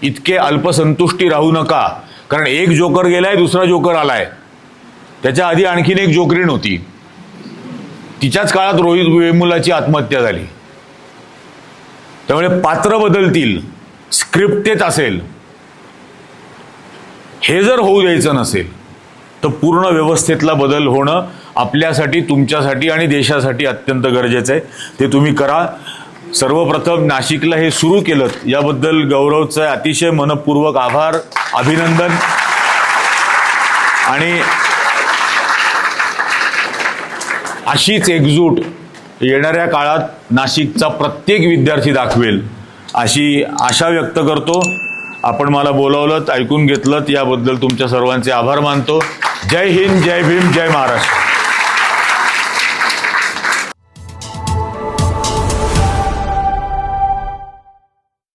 इतके अल्पसंतुष्टी राहू नका. कारण एक जोकर गेलाय, दुसरा जोकर आलाय. त्याच्या आधी आणखीन एक जोकरीण होती, तिच्याच काळात रोहित वेमुलाची आत्महत्या झाली. त्यामुळे पात्र बदलतील, स्क्रिप्ट तेच असेल. हे जर होऊ द्यायचं नसेल तर पूर्ण व्यवस्थेतला बदल होणं आपल्यासाठी, तुमच्यासाठी आणि देशासाठी अत्यंत गरजेचं आहे. ते तुम्ही करा. सर्वप्रथम नाशिकला हे सुरू केलं याबद्दल गौरवचं अतिशय मनपूर्वक आभार, अभिनंदन. आणि अशीच एकजूट येणाऱ्या काळात नाशिकचा प्रत्येक विद्यार्थी दाखवेल अशी आशा व्यक्त करतो. आपण मला बोलावलं, ऐकून घेतलं, याबद्दल तुमच्या सर्वांचे आभार मानतो. जय हिंद, जय भीम, जय महाराष्ट्र.